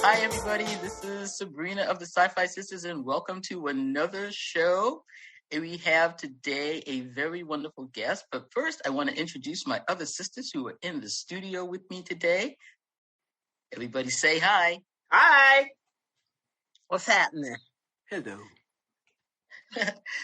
Hi, everybody. This is Sabrina of the SyFy Sistas, and welcome to another show. And we have today a very wonderful guest. But first, I want to introduce my other sisters who are in the studio with me today. Everybody say hi. Hi. What's happening? Hello.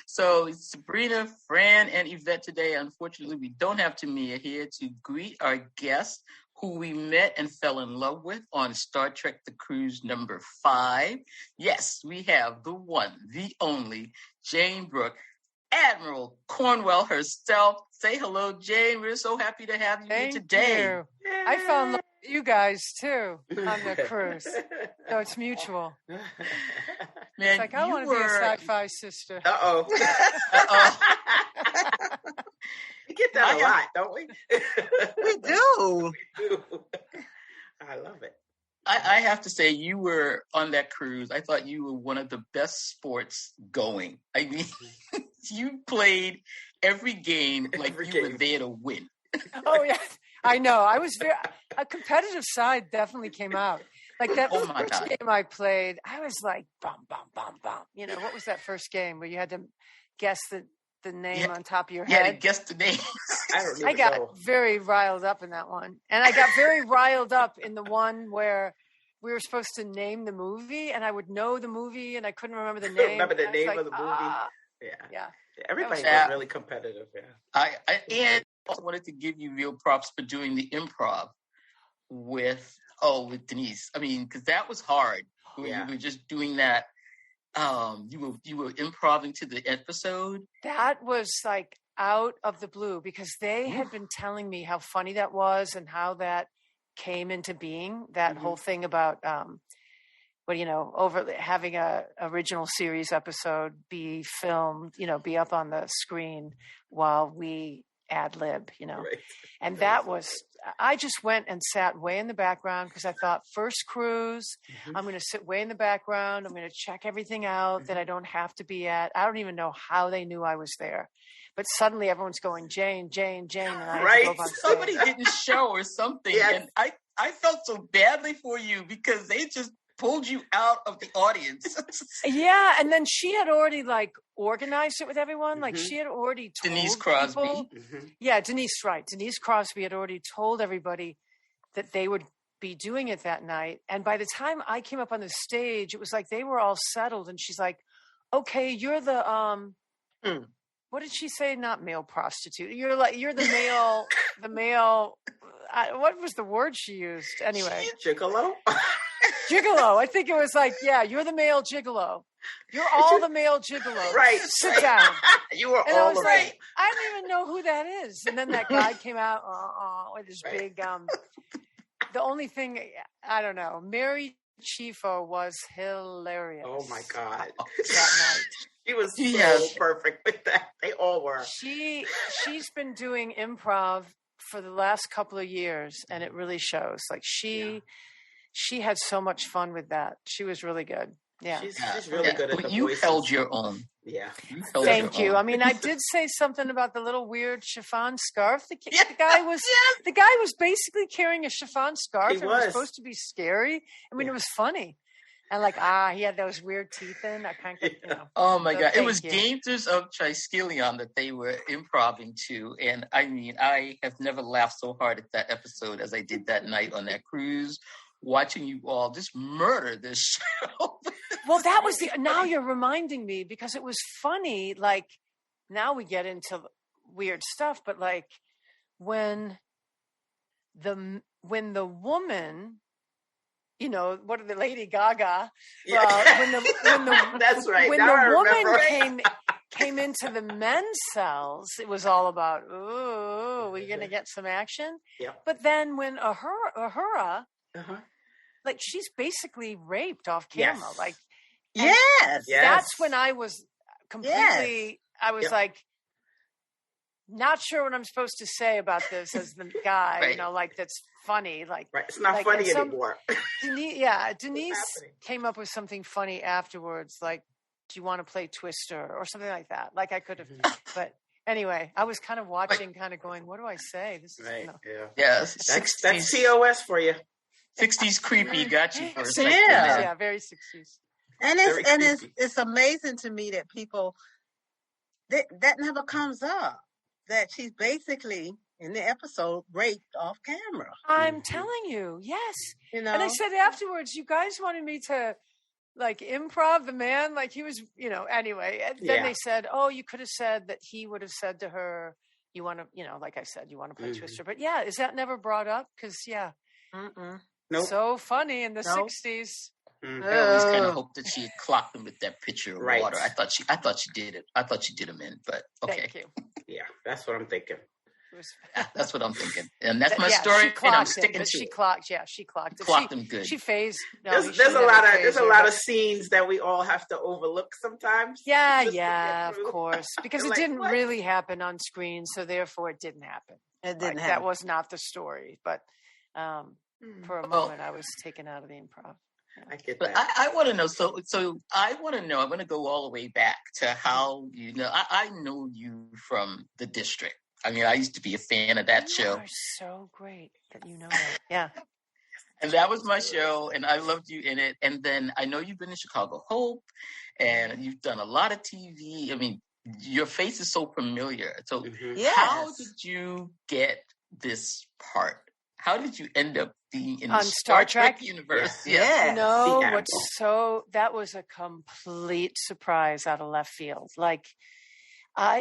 So Sabrina, Fran, and Yvette today. Unfortunately, we don't have Tamia here to greet our guest who we met and fell in love with on Star Trek The Cruise number 5. Yes, we have the one, the only, Jayne Brook, Admiral Cornwell herself. Say hello, Jayne. We're so happy to have you here today. You. I fell in love with you guys, too, on the cruise. So it's mutual. Man, It's like, I want to be a SyFy sister. Uh-oh. Uh-oh. We get that a lot, don't we? We do. I love it. I have to say, you were on that cruise. I thought you were one of the best sports going. I mean, you played every game like you were there to win. Oh, yeah. I know. I was a competitive side definitely came out. Like that first game I played, I was like, bum, bum, bum, bum. You know, what was that first game where you had to guess the name on top of your head? Yeah, to guess the name. I got very riled up in that one. And I got very riled up in the one where we were supposed to name the movie, and I would know the movie, and I couldn't remember the name. Remember the name of the movie? Yeah. Everybody was really competitive, I also wanted to give you real props for doing the improv with Denise. I mean, because that was hard. You were just doing that. You were improvising to the episode. That was like out of the blue because they had been telling me how funny that was and how that came into being. That whole thing about having a original series episode be filmed, be up on the screen while we ad lib, Right. And that was, I just went and sat way in the background because I thought first cruise, I'm going to sit way in the background. I'm going to check everything out that I don't have to be at. I don't even know how they knew I was there, but suddenly everyone's going, Jayne, Jayne, Jayne. And I had to go up on stage. Somebody didn't show or something. And I felt so badly for you because they just pulled you out of the audience. Yeah, and then she had already organized it with everyone. Like she had already told Denise Crosby. People, yeah, Denise Crosby had already told everybody that they would be doing it that night. And by the time I came up on the stage, it was like they were all settled. And she's like, "Okay, you're the what did she say? Not male prostitute. You're the male. What was the word she used? Anyway, gigolo. Gigolo. I think it was like, you're the male gigolo. You're all the male gigolos. Right. Sit down. You were and all I was right. Like, I don't even know who that is. And then that guy came out with this big. The only thing, I don't know. Mary Chifo was hilarious. Oh my God. That night. She was so perfect with that. They all were. She's been doing improv for the last couple of years, and it really shows. Like she had so much fun with that. She was really good. Yeah, she's really good at the You voices. held your own. Yeah. Thank you. I mean, I did say something about the little weird chiffon scarf. The guy was basically carrying a chiffon scarf. It was supposed to be scary. I mean, it was funny. And he had those weird teeth in. I can't get, Oh my God. It was Gangsters of Triskelion that they were improvising to. And I mean, I have never laughed so hard at that episode as I did that night on that cruise, watching you all just murder this show. Well, that was now you're reminding me because it was funny. Like now we get into weird stuff, but like when the woman, what are the Lady Gaga? When the that's right. When now the woman came into the men's cells, it was all about, ooh, we're gonna get some action. Yeah. But then when Ahura like she's basically raped off camera. Yes. Like, Yes. that's when I was completely, I was like, not sure what I'm supposed to say about this as the guy, Right. you know, like that's funny. Like, It's not funny anymore. Denise came up with something funny afterwards, like, do you want to play Twister or something like that? Like I could have, but anyway, I was kind of watching, kind of going, what do I say? This is, Right. you know. Yeah. That's TOS for you. 60s creepy got you for a second. Yeah, very 60s. And it's amazing to me that people that never comes up, that she's basically in the episode raped off camera. I'm telling you, yes. You know, and I said afterwards, you guys wanted me to like improv the man, like he was, you know. Anyway, and then they said, oh, you could have said that he would have said to her, you want to, you know, like I said, you want to play Twister. But yeah, is that never brought up? Because Nope. So funny in the 60s. I always kind of hoped that she had clocked him with that pitcher of Right. water. I thought she did it. I thought she did him in, but okay. Thank you. Yeah, that's what I'm thinking. That's what I'm thinking, and that's my story. And I'm sticking to she it. clocked. Yeah, she clocked. Clocked him good. She phased. No, There's a lot of scenes that we all have to overlook sometimes. Yeah, of course, because it like, didn't what? really happen on screen, so therefore it didn't happen. it didn't happen. That was not the story, but for a moment I was taken out of the improv. I get But that. I want to know. So I want to know. I want to go all the way back to how you know. I know you from The District. I mean, I used to be a fan of that show. You are so great that you know that. Yeah. And that was my show, and I loved you in it. And then I know you've been in Chicago Hope, and you've done a lot of TV. I mean, your face is so familiar. So how did you get this part? How did you end up being in the Star Trek universe? Yeah. You know, that was a complete surprise out of left field. Like,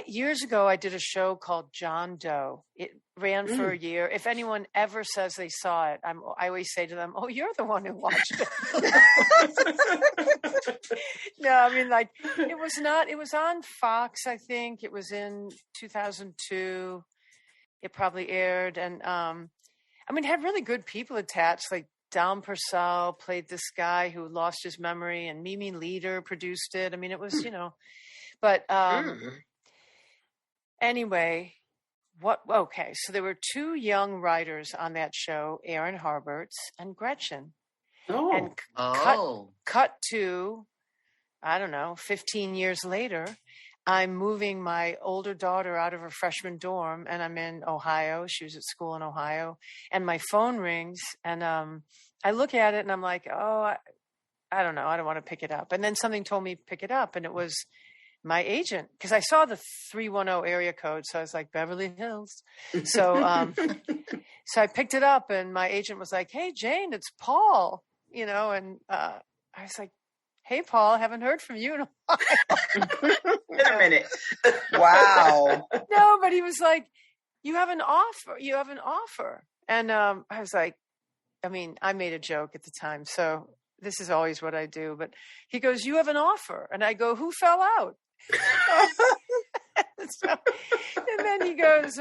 years ago, I did a show called John Doe. It ran for a year. If anyone ever says they saw it, I always say to them, "Oh, you're the one who watched it." No, I mean, like, it was not. It was on Fox, I think. It was in 2002. It probably aired, and I mean, it had really good people attached. Like Dom Purcell played this guy who lost his memory, and Mimi Leader produced it. I mean, it was, you know, but. Anyway, okay, so there were two young writers on that show, Aaron Harberts and Gretchen. And cut to, I don't know, 15 years later, I'm moving my older daughter out of her freshman dorm, and I'm in Ohio. She was at school in Ohio, and my phone rings, and I look at it, and I'm like, oh, I don't know, I don't want to pick it up. And then something told me to pick it up, and it was my agent, because I saw the 310 area code, so I was like, Beverly Hills. So so I picked it up, and my agent was like, hey, Jayne, it's Paul, you know, and I was like, hey, Paul, haven't heard from you in a while. In a minute. Wow. No, but he was like, you have an offer. And I was like, I mean, I made a joke at the time, so this is always what I do, but he goes, you have an offer. And I go, who fell out? And then he goes,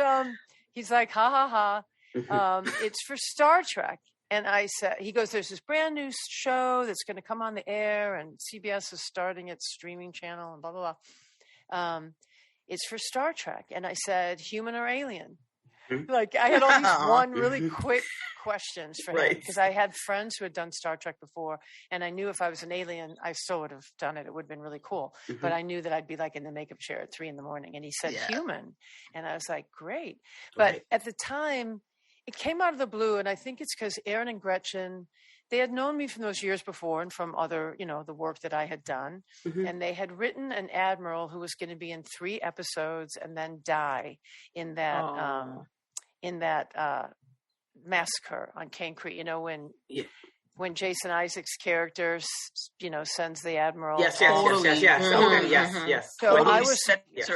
he's like, ha, it's for Star Trek. And I said, he goes, there's this brand new show that's going to come on the air, and CBS is starting its streaming channel and blah, blah, blah. It's for Star Trek. And I said, human or alien? Like, I had all these really quick questions for him, because I had friends who had done Star Trek before, and I knew if I was an alien, I still would have done it. It would have been really cool. But I knew that I'd be like in the makeup chair at 3 a.m. And he said human. And I was like, great. But at the time, it came out of the blue. And I think it's because Aaron and Gretchen, they had known me from those years before and from other, you know, the work that I had done. And they had written an Admiral who was going to be in 3 episodes and then die in that massacre on Cane Creek, you know, when Jason Isaacs' character, you know, sends the Admiral. Yes. So when I was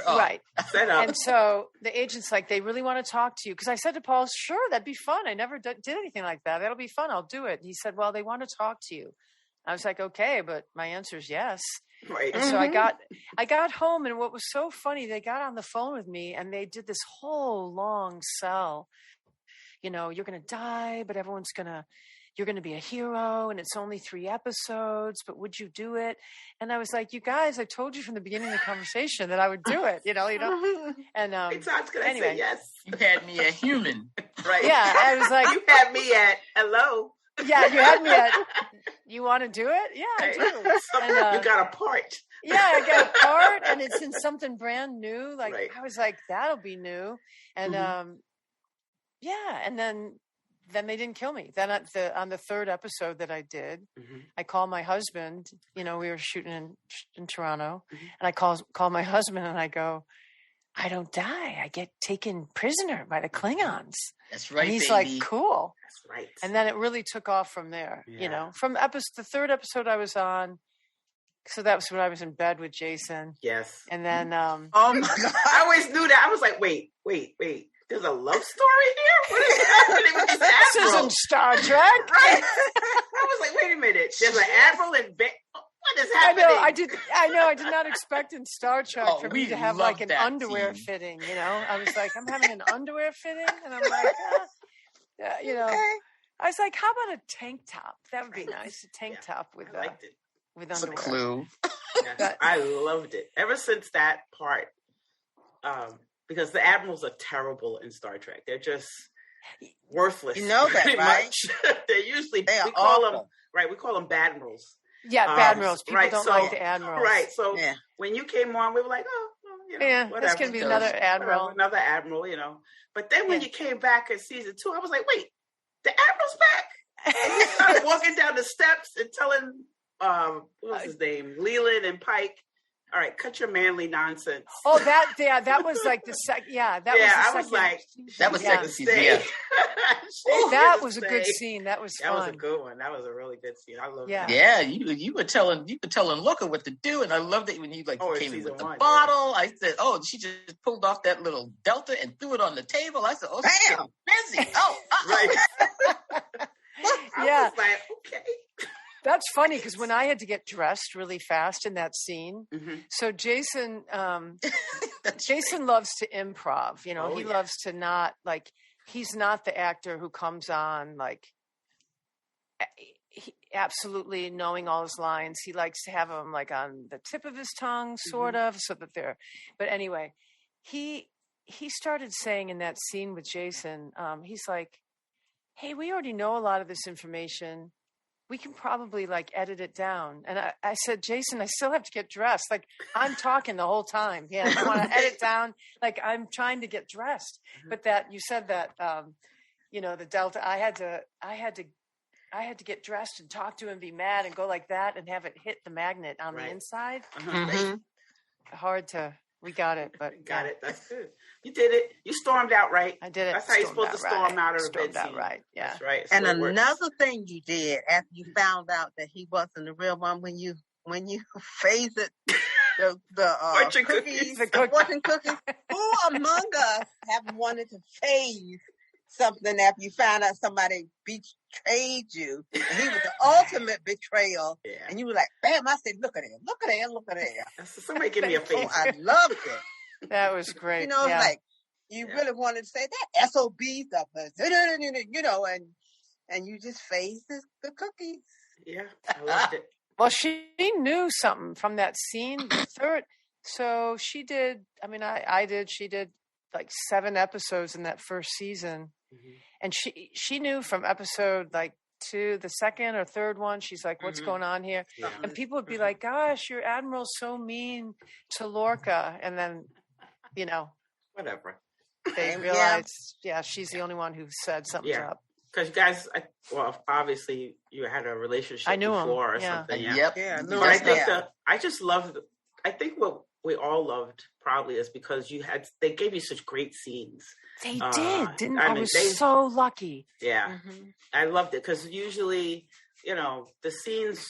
right. And so the agent's like, they really want to talk to you. Because I said to Paul, sure, that'd be fun. I never did anything like that. That'll be fun. I'll do it. And he said, well, they want to talk to you. I was like, okay, but my answer is yes. Right. And so I got home, and what was so funny, they got on the phone with me, and they did this whole long sell. You know, you're going to die, but everyone's going to, you're going to be a hero and it's only 3 episodes, but would you do it? And I was like, you guys, I told you from the beginning of the conversation that I would do it, and anyway, yes, you had me at human, right? Yeah. I was like, you had me at hello. Yeah. You had me at, you want to do it? Yeah, I do. And, you got a part. Yeah, I got a part, and it's in something brand new. Like, I was like, that'll be new. And, and then they didn't kill me. Then on the 3rd episode that I did, I called my husband. We were shooting in Toronto, and I called my husband, and I go, I don't die. I get taken prisoner by the Klingons. That's right. And he's baby. like, cool. That's right. And then it really took off from there. From the 3rd episode I was on. So that was when I was in bed with Jason. Yes. And then, oh my God. I always knew that. I was like, wait. There's a love story here? What is happening with this admiral? This isn't Star Trek. Right. I was like, wait a minute. There's an admiral in bed. What is happening? I know. I did not expect in Star Trek for me to have like an underwear scene. fitting, I was like, I'm having an underwear fitting? And I'm like, Okay. I was like, how about a tank top? That would be nice. A tank top with I liked it. With That's underwear. a clue. Yes, I loved it. Ever since that part, because the admirals are terrible in Star Trek. They're just worthless. You know that, right? Much. They're usually we call them badmirals. Yeah, badmirals. People don't like the admirals. Right. So when you came on, we were like, whatever. This can be another admiral. Another admiral, But then when you came back in season 2, I was like, wait, the admiral's back? And he started walking down the steps and telling what was his name? Leland and Pike. All right, cut your manly nonsense. Oh, that was like the second. Yeah, that was the second. That was second season. Yeah. That was a good scene. That was fun. That was a good one. That was a really good scene. I love that. Yeah, you were telling Looker what to do, and I loved it when you came in with the bottle. I said, "Oh, she just pulled off that little delta and threw it on the table." I said, "Oh, bam, busy." Oh, right. Yeah. I was like, okay. That's funny because when I had to get dressed really fast in that scene, so Jason loves to improv. He loves to not he's not the actor who comes on absolutely knowing all his lines. He likes to have them on the tip of his tongue, sort of, so that they're. But anyway, he started saying in that scene with Jason, he's like, "Hey, we already know a lot of this information. We can probably edit it down." And I said, "Jason, I still have to get dressed. I'm talking the whole time. Yeah, I want to edit down. I'm trying to get dressed." But that you said that, the Delta, I had to get dressed and talk to him, be mad and go like that and have it hit the magnet on the inside. We got it, but got it. That's good. You did it. You stormed out right. I did it. That's how you're supposed to storm out of a bed scene. Right. Yeah. That's right. And another thing you did after you found out that he wasn't the real one, when you phased it, the fortune cookies, the fortune cookies. Who among us have wanted to phase something after you found out somebody betrayed you? And he was the ultimate betrayal. Yeah. And you were like, bam, I said, look at there. Somebody give me a face. I loved it. That was great. You really wanted to say that SOB stuff, and you just phased the cookies. Yeah, I loved it. Well, she knew something from that scene, the 3rd. So she did, she did 7 episodes in that first season. And she knew from episode 2, the 2nd or 3rd one, she's like, what's going on here? Yeah. And people would be like, gosh, your admiral's so mean to Lorca. And then, whatever. They realized, she's the only one who said something's up. Because you guys, obviously you had a relationship before or something. Yeah. Yep. Yeah. No, I think what we all loved probably is because they gave you such great scenes. They did, didn't I? Was so lucky. Yeah. I loved it because usually, the scenes,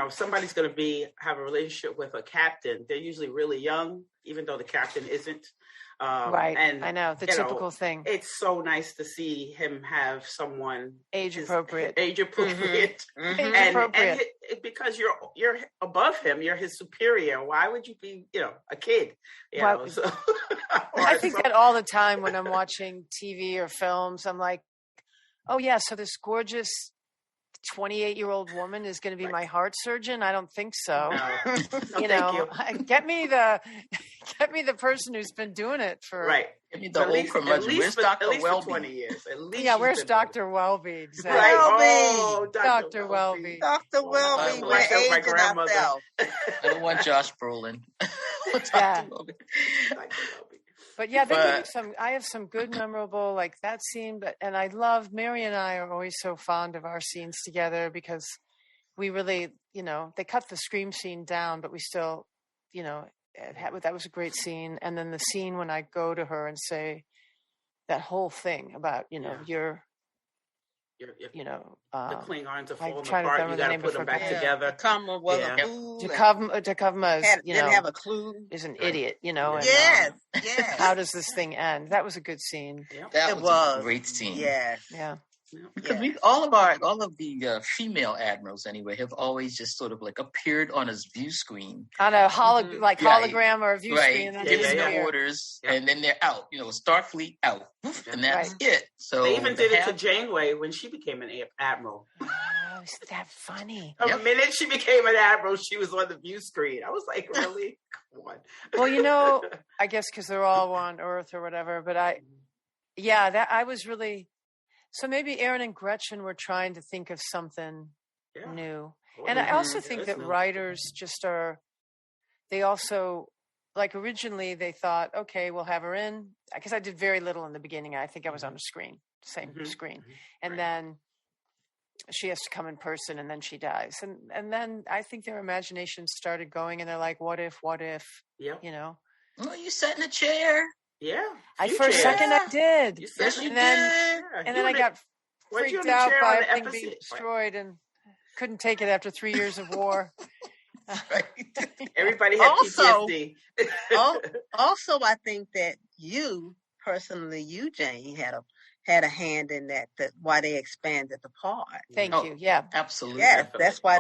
somebody's going to have a relationship with a captain. They're usually really young, even though the captain isn't. Right. And I know the typical thing. It's so nice to see him have someone age appropriate, and because you're above him, you're his superior. Why would you be, a kid? I think that all the time when I'm watching TV or films, I'm like, oh yeah, so this gorgeous 28-year-old woman is going to be my heart surgeon. I don't think so. No. You know, get me the person who's been doing it for Give me the old curmudgeon. Where's Dr. Welby? 20 years. At least where's Dr. Welby? Exactly. Right. Oh, Dr. Welby. Dr. Welby. We're aging ourselves. I don't want Josh Brolin. Yeah. Welby. But yeah, I have some good memorable like that scene. And I love Mary and I are always so fond of our scenes together because we really, you know, they cut the scream scene down, but we still, you know. That was a great scene. And then the scene when I go to her and say that whole thing about, you know, you know, the Klingons are falling apart. You got to put them back together. Takuma was a fool. Takuma is, you know, didn't have a clue. Is an idiot, you know. And, yes. How does this thing end? That was a good scene. That was a great scene. Yes. Yeah. Because all of the female admirals anyway have always just sort of like appeared on a view screen on a hologram or a view screen, and giving the orders, and then they're out. You know, Starfleet out, and that's it. So they even did it to Janeway when she became an admiral. Oh, isn't that funny? The minute she became an admiral, she was on the view screen. I was like, really? Come on. Well, you know, I guess because they're all on Earth or whatever. But I was really. So maybe Aaron and Gretchen were trying to think of something new. And I also think that writers just they also, like originally they thought, okay, we'll have her in. Because I did very little in the beginning. I think I was on a screen, same screen. And then she has to come in person and then she dies. And then I think their imaginations started going and they're like, what if, you know? Well, you sat in a chair. Yeah. For a second I did. Yes, you did. And then I got freaked out by a thing being destroyed and couldn't take it after 3 years of war. Everybody had PTSD. Also, I think that you, Jayne, had a hand in that why they expanded the part. Thank you. Yeah, absolutely. Yes, that's why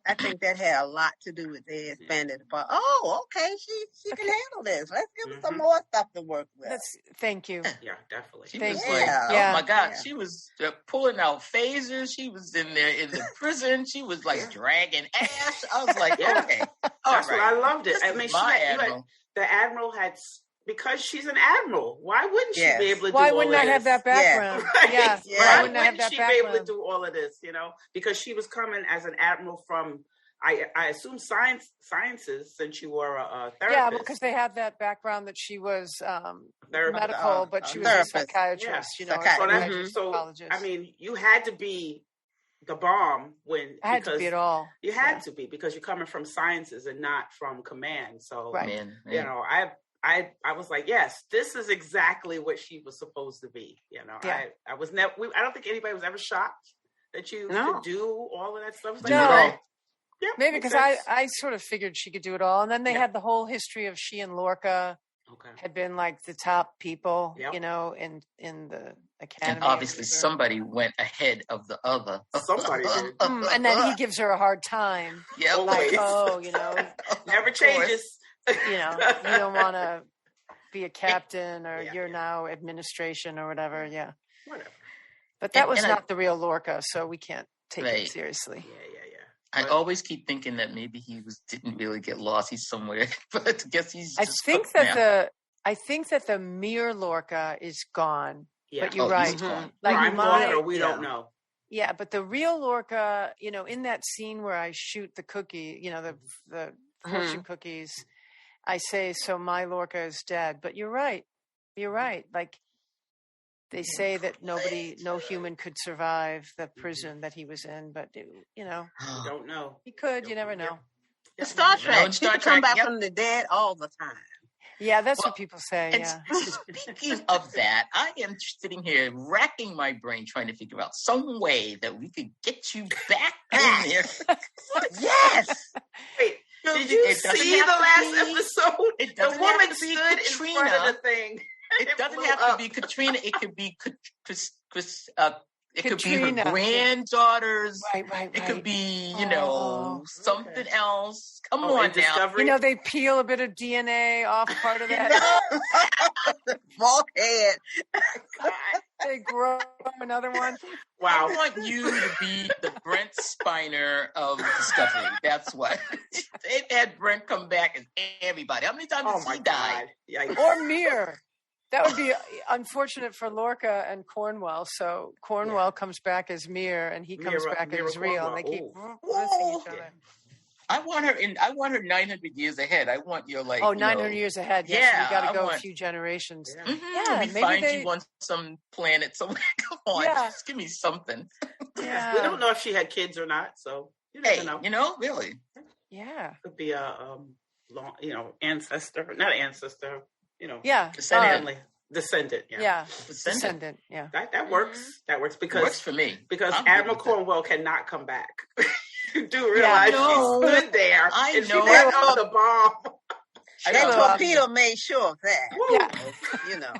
I think that had a lot to do with they expanded the part. Oh, okay, she can handle this. Let's give her some more stuff to work with. Thank you. Yeah, definitely. She was like, oh my God, she was pulling out phasers. She was in there in the prison. She was like dragging ass. I was like, okay, that's what I loved it. I mean, the Admiral had. Because she's an admiral, why wouldn't she be able to do all of this? Why wouldn't I have that background? Yeah. Why wouldn't I have that she background? be able to do all of this, you know? Because she was coming as an admiral from, I assume, sciences, since you were a therapist. Yeah, because they had that background that she was medical, but she was a psychiatrist, you know. So, I mean, you had to be the bomb when... I had to be it all. You had to be, because you're coming from sciences and not from command. So, you know, I was like, yes, this is exactly what she was supposed to be. You know, I was never. I don't think anybody was ever shocked that you could do all of that stuff. Like, maybe because I sort of figured she could do it all, and then they had the whole history of she and Lorca had been like the top people, you know, in the academy. And obviously, somebody went ahead of the other. Somebody did, and then he gives her a hard time. Yeah, like you know, never changes. You know, you don't want to be a captain or you're now administration or whatever. Yeah. Whatever. But that was not the real Lorca, so we can't take it seriously. I always keep thinking that maybe he didn't really get lost. He's somewhere, but I guess he's. I think that the mere Lorca is gone. Yeah. But you're right. Like Lorca, we don't know. Yeah, but the real Lorca, you know, in that scene where I shoot the cookie, you know, the fortune cookies. I say, so my Lorca is dead. But you're right. You're right. Like, they say that no human could survive the prison that he was in. But, you know. You don't know. He could. You never know. The Star Trek. People come back from the dead all the time. Yeah, that's what people say. And speaking of that, I am sitting here racking my brain trying to figure out some way that we could get you back in there. Yes. Wait. Did you see the last episode? The woman stood in front of the thing. It doesn't have to be Katrina. It could be it could be her granddaughters. Right. It could be, you know, something else. Come on now. Discovery? You know, they peel a bit of DNA off part of that. Bulkhead. They grow another one. Wow. I want you to be the Brent Spiner of Discovery. That's what. They've had Brent come back as everybody. How many times has he died? Or Mir. That would be unfortunate for Lorca and Cornwell. So Cornwell comes back as Mir, and he comes back as Real, and they keep missing each other. I want her 900 years ahead. I want your 900 years ahead. Yes, yeah, you got to go a few generations. Yeah, maybe find you on some planet somewhere. Come on, just give me something. Yeah. We don't know if she had kids or not, so you never know. Really. Yeah. Could be a ancestor, not ancestor. Descendant. Yeah. Descendant. Yeah. That works. That works because it works for me. Because Admiral Cornwell cannot come back. You do realize she stood there and she let off the bomb. That torpedo made sure of that. Yeah.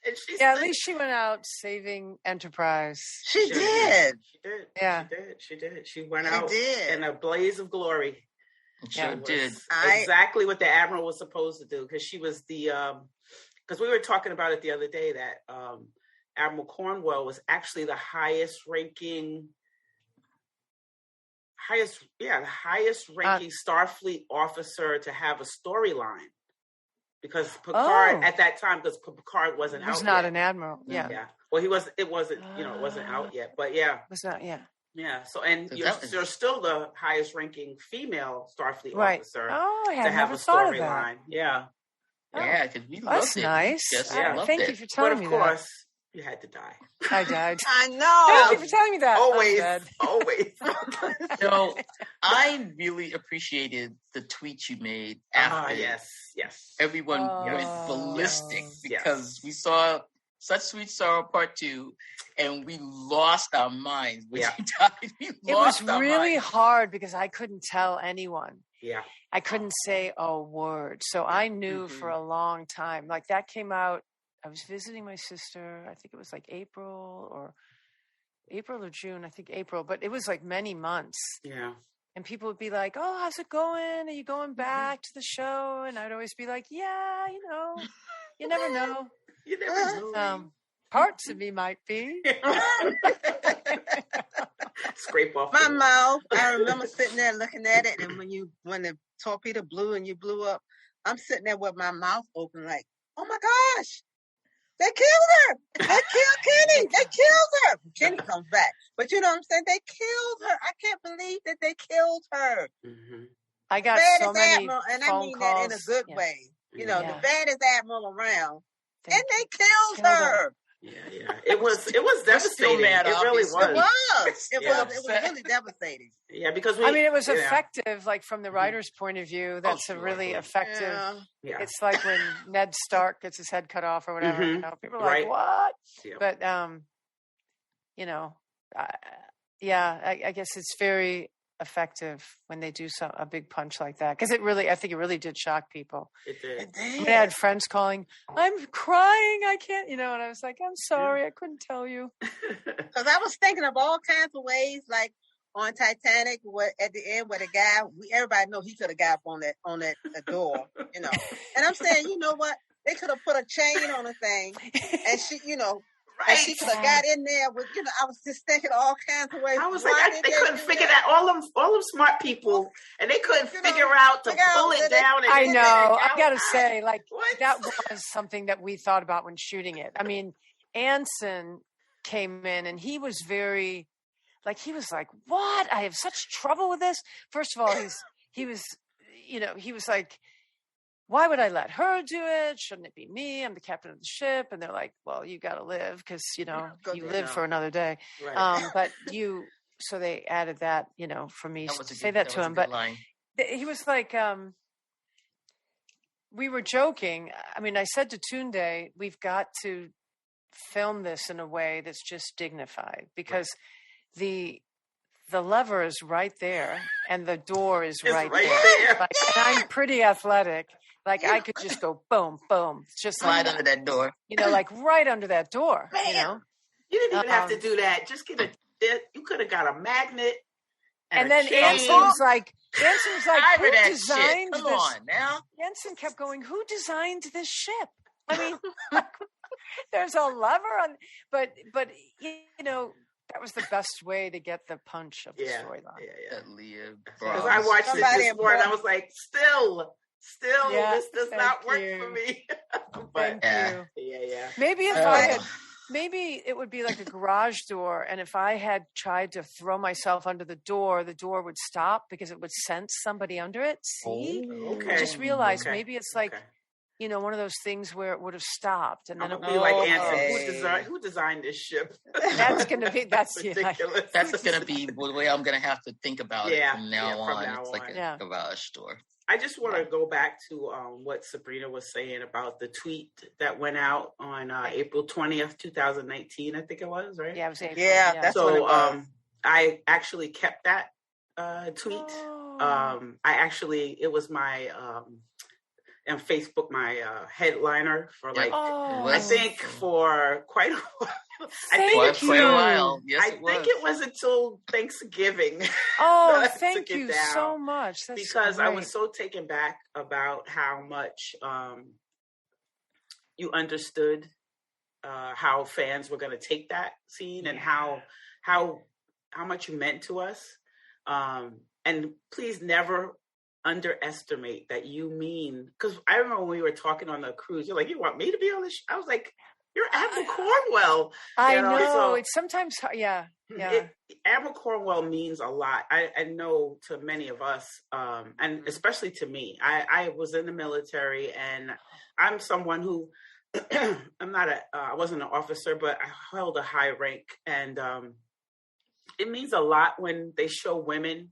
And she at least she went out saving Enterprise. She did. Yeah. She did. She went out in a blaze of glory. Sure did. Exactly what the Admiral was supposed to do, because she was because we were talking about it the other day that Admiral Cornwell was actually the highest ranking Starfleet officer to have a storyline, because Picard at that time, because Picard wasn't out. He was not an admiral. Yeah. Yeah. Well, he was. It wasn't. It wasn't out yet. But yeah. It was not. Yeah. Yeah. So you're still the highest ranking female Starfleet officer to have a storyline. Yeah. Yeah, because we loved That's it. nice. Thank you for telling me that. But of course, you had to die. I died. I know. Thank you for telling me that. Always. So I really appreciated the tweet you made after. Yes. Everyone went ballistic because we saw Such Sweet Sorrow Part 2, and we lost our minds when you died. It was really hard because I couldn't tell anyone. Yeah. I couldn't say a word. So I knew for a long time. Like that came out, I was visiting my sister, I think it was like April or June, I think April, but it was like many months. Yeah. And people would be like, "Oh, how's it going? Are you going back to the show?" And I'd always be like, "Yeah, you never know." You never know. Parts of me might be. Scrape off my mouth. I remember sitting there looking at it, and when the torpedo blew and you blew up, I'm sitting there with my mouth open, like, "Oh my gosh, they killed her! They killed Kenny! They killed her!" Kenny comes back, but you know what I'm saying? They killed her. I can't believe that they killed her. Mm-hmm. I got so many Admiral, and I mean calls. that in a good way. The baddest admiral around, and they killed her. Yeah. It was devastating. Mad, it really was. It was really devastating. Yeah, because it was effective. Like from the writer's point of view, that's a really effective. Yeah. It's like when Ned Stark gets his head cut off or whatever. Mm-hmm. People are like, "What?" Yeah. But I guess it's very effective when they do a big punch like that, because I think it really did shock people. It did. I had friends calling, "I'm crying, I can't," and I was like, "I'm sorry, I couldn't tell you." Because I was thinking of all kinds of ways, like on Titanic, at the end where the guy, everybody know he could have got up on that door, And I'm saying, you know what? They could have put a chain on the thing, and she, and she could have got in there with, I was just thinking all kinds of ways. I was like, they couldn't figure that. All them smart people, and they couldn't figure out to pull it down. I know. I gotta say, that was something that we thought about when shooting it. I mean, Anson came in, and he was very, he was like, "What? I have such trouble with this." First of all, he was like, "Why would I let her do it? Shouldn't it be me? I'm the captain of the ship." And they're like, "Well, you got to live because, you live for another day." Right. So they added that, for me to say that to him. But he was like, we were joking. I mean, I said to Tunde, we've got to film this in a way that's just dignified, because the lever is right there and the door is right there. And I'm pretty athletic. I could just go boom, boom. It's just slide under that door. Right under that door. Man, you didn't even have to do that. Just you could have got a magnet. And then Anson was like, "Who designed this?" Come on now. Anson kept going, "Who designed this ship?" I mean, there's a lever on, but that was the best way to get the punch of the storyline. That Leah because I watched it this morning, I was like, still, this does not work for me. But, thank you. Yeah. Maybe if maybe it would be like a garage door, and if I had tried to throw myself under the door would stop because it would sense somebody under it. See? Okay. I just realized maybe it's like, one of those things where it would have stopped, and then it would be like Anson. Who designed this ship? That's ridiculous. That's gonna be the way I'm gonna have to think about it from now on. It's like a garage door. I just want to go back to what Sabrina was saying about the tweet that went out on April 20th, 2019. I think it was, right? Yeah, it was April. Yeah, that's what it was. I actually kept that tweet. It was my on Facebook, my headliner for I think for quite a while. Thank you. Quite a while. Yes, I think it was until Thanksgiving. Oh, thank you so much. That's because great. I was so taken back about how much you understood how fans were going to take that scene and how much you meant to us. And please never underestimate that you mean, because I remember when we were talking on the cruise, you're like, you want me to be on this? I was like, you're Admiral Cornwell. I know. So it's sometimes, Admiral Cornwell means a lot. I know to many of us, and especially to me. I was in the military, and I'm someone who, I wasn't an officer, but I held a high rank, and it means a lot when they show women,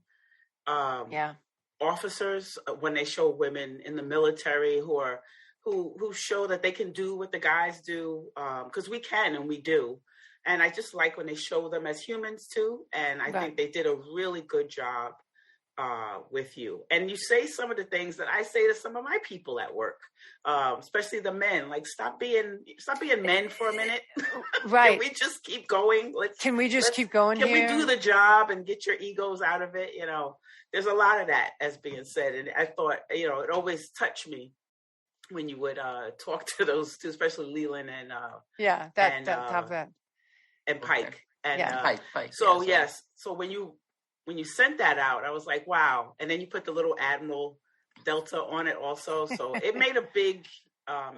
officers, when they show women in the military who show that they can do what the guys do, because we can and we do. And I just like when they show them as humans too. And I think they did a really good job with you. And you say some of the things that I say to some of my people at work, especially the men, like stop being men for a minute. Right. Can we just keep going? Can we just keep going here? Can we do the job and get your egos out of it? There's a lot of that as being said. And I thought, it always touched me when you would talk to those two, especially Leland and and Pike. And Pike. So yes. So when you sent that out, I was like, wow. And then you put the little Admiral Delta on it also. So it made a big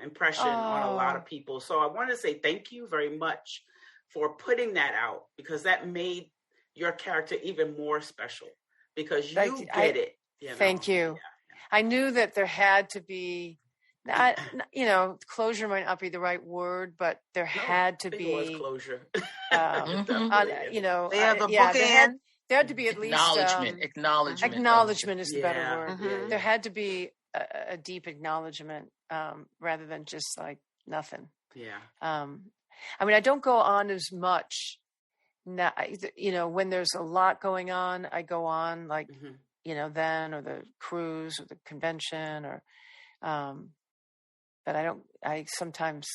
impression on a lot of people. So I wanted to say thank you very much for putting that out, because that made your character even more special, because you did it. Thank you. I knew that there had to be, closure might not be the right word, but there had to be. It was closure. They have a bookend. There had to be at least acknowledgement. Acknowledgement is the better word. Mm-hmm. There had to be a deep acknowledgement, rather than just like nothing. Yeah. I don't go on as much now. When there's a lot going on, I go on like then, or the cruise or the convention, or but I sometimes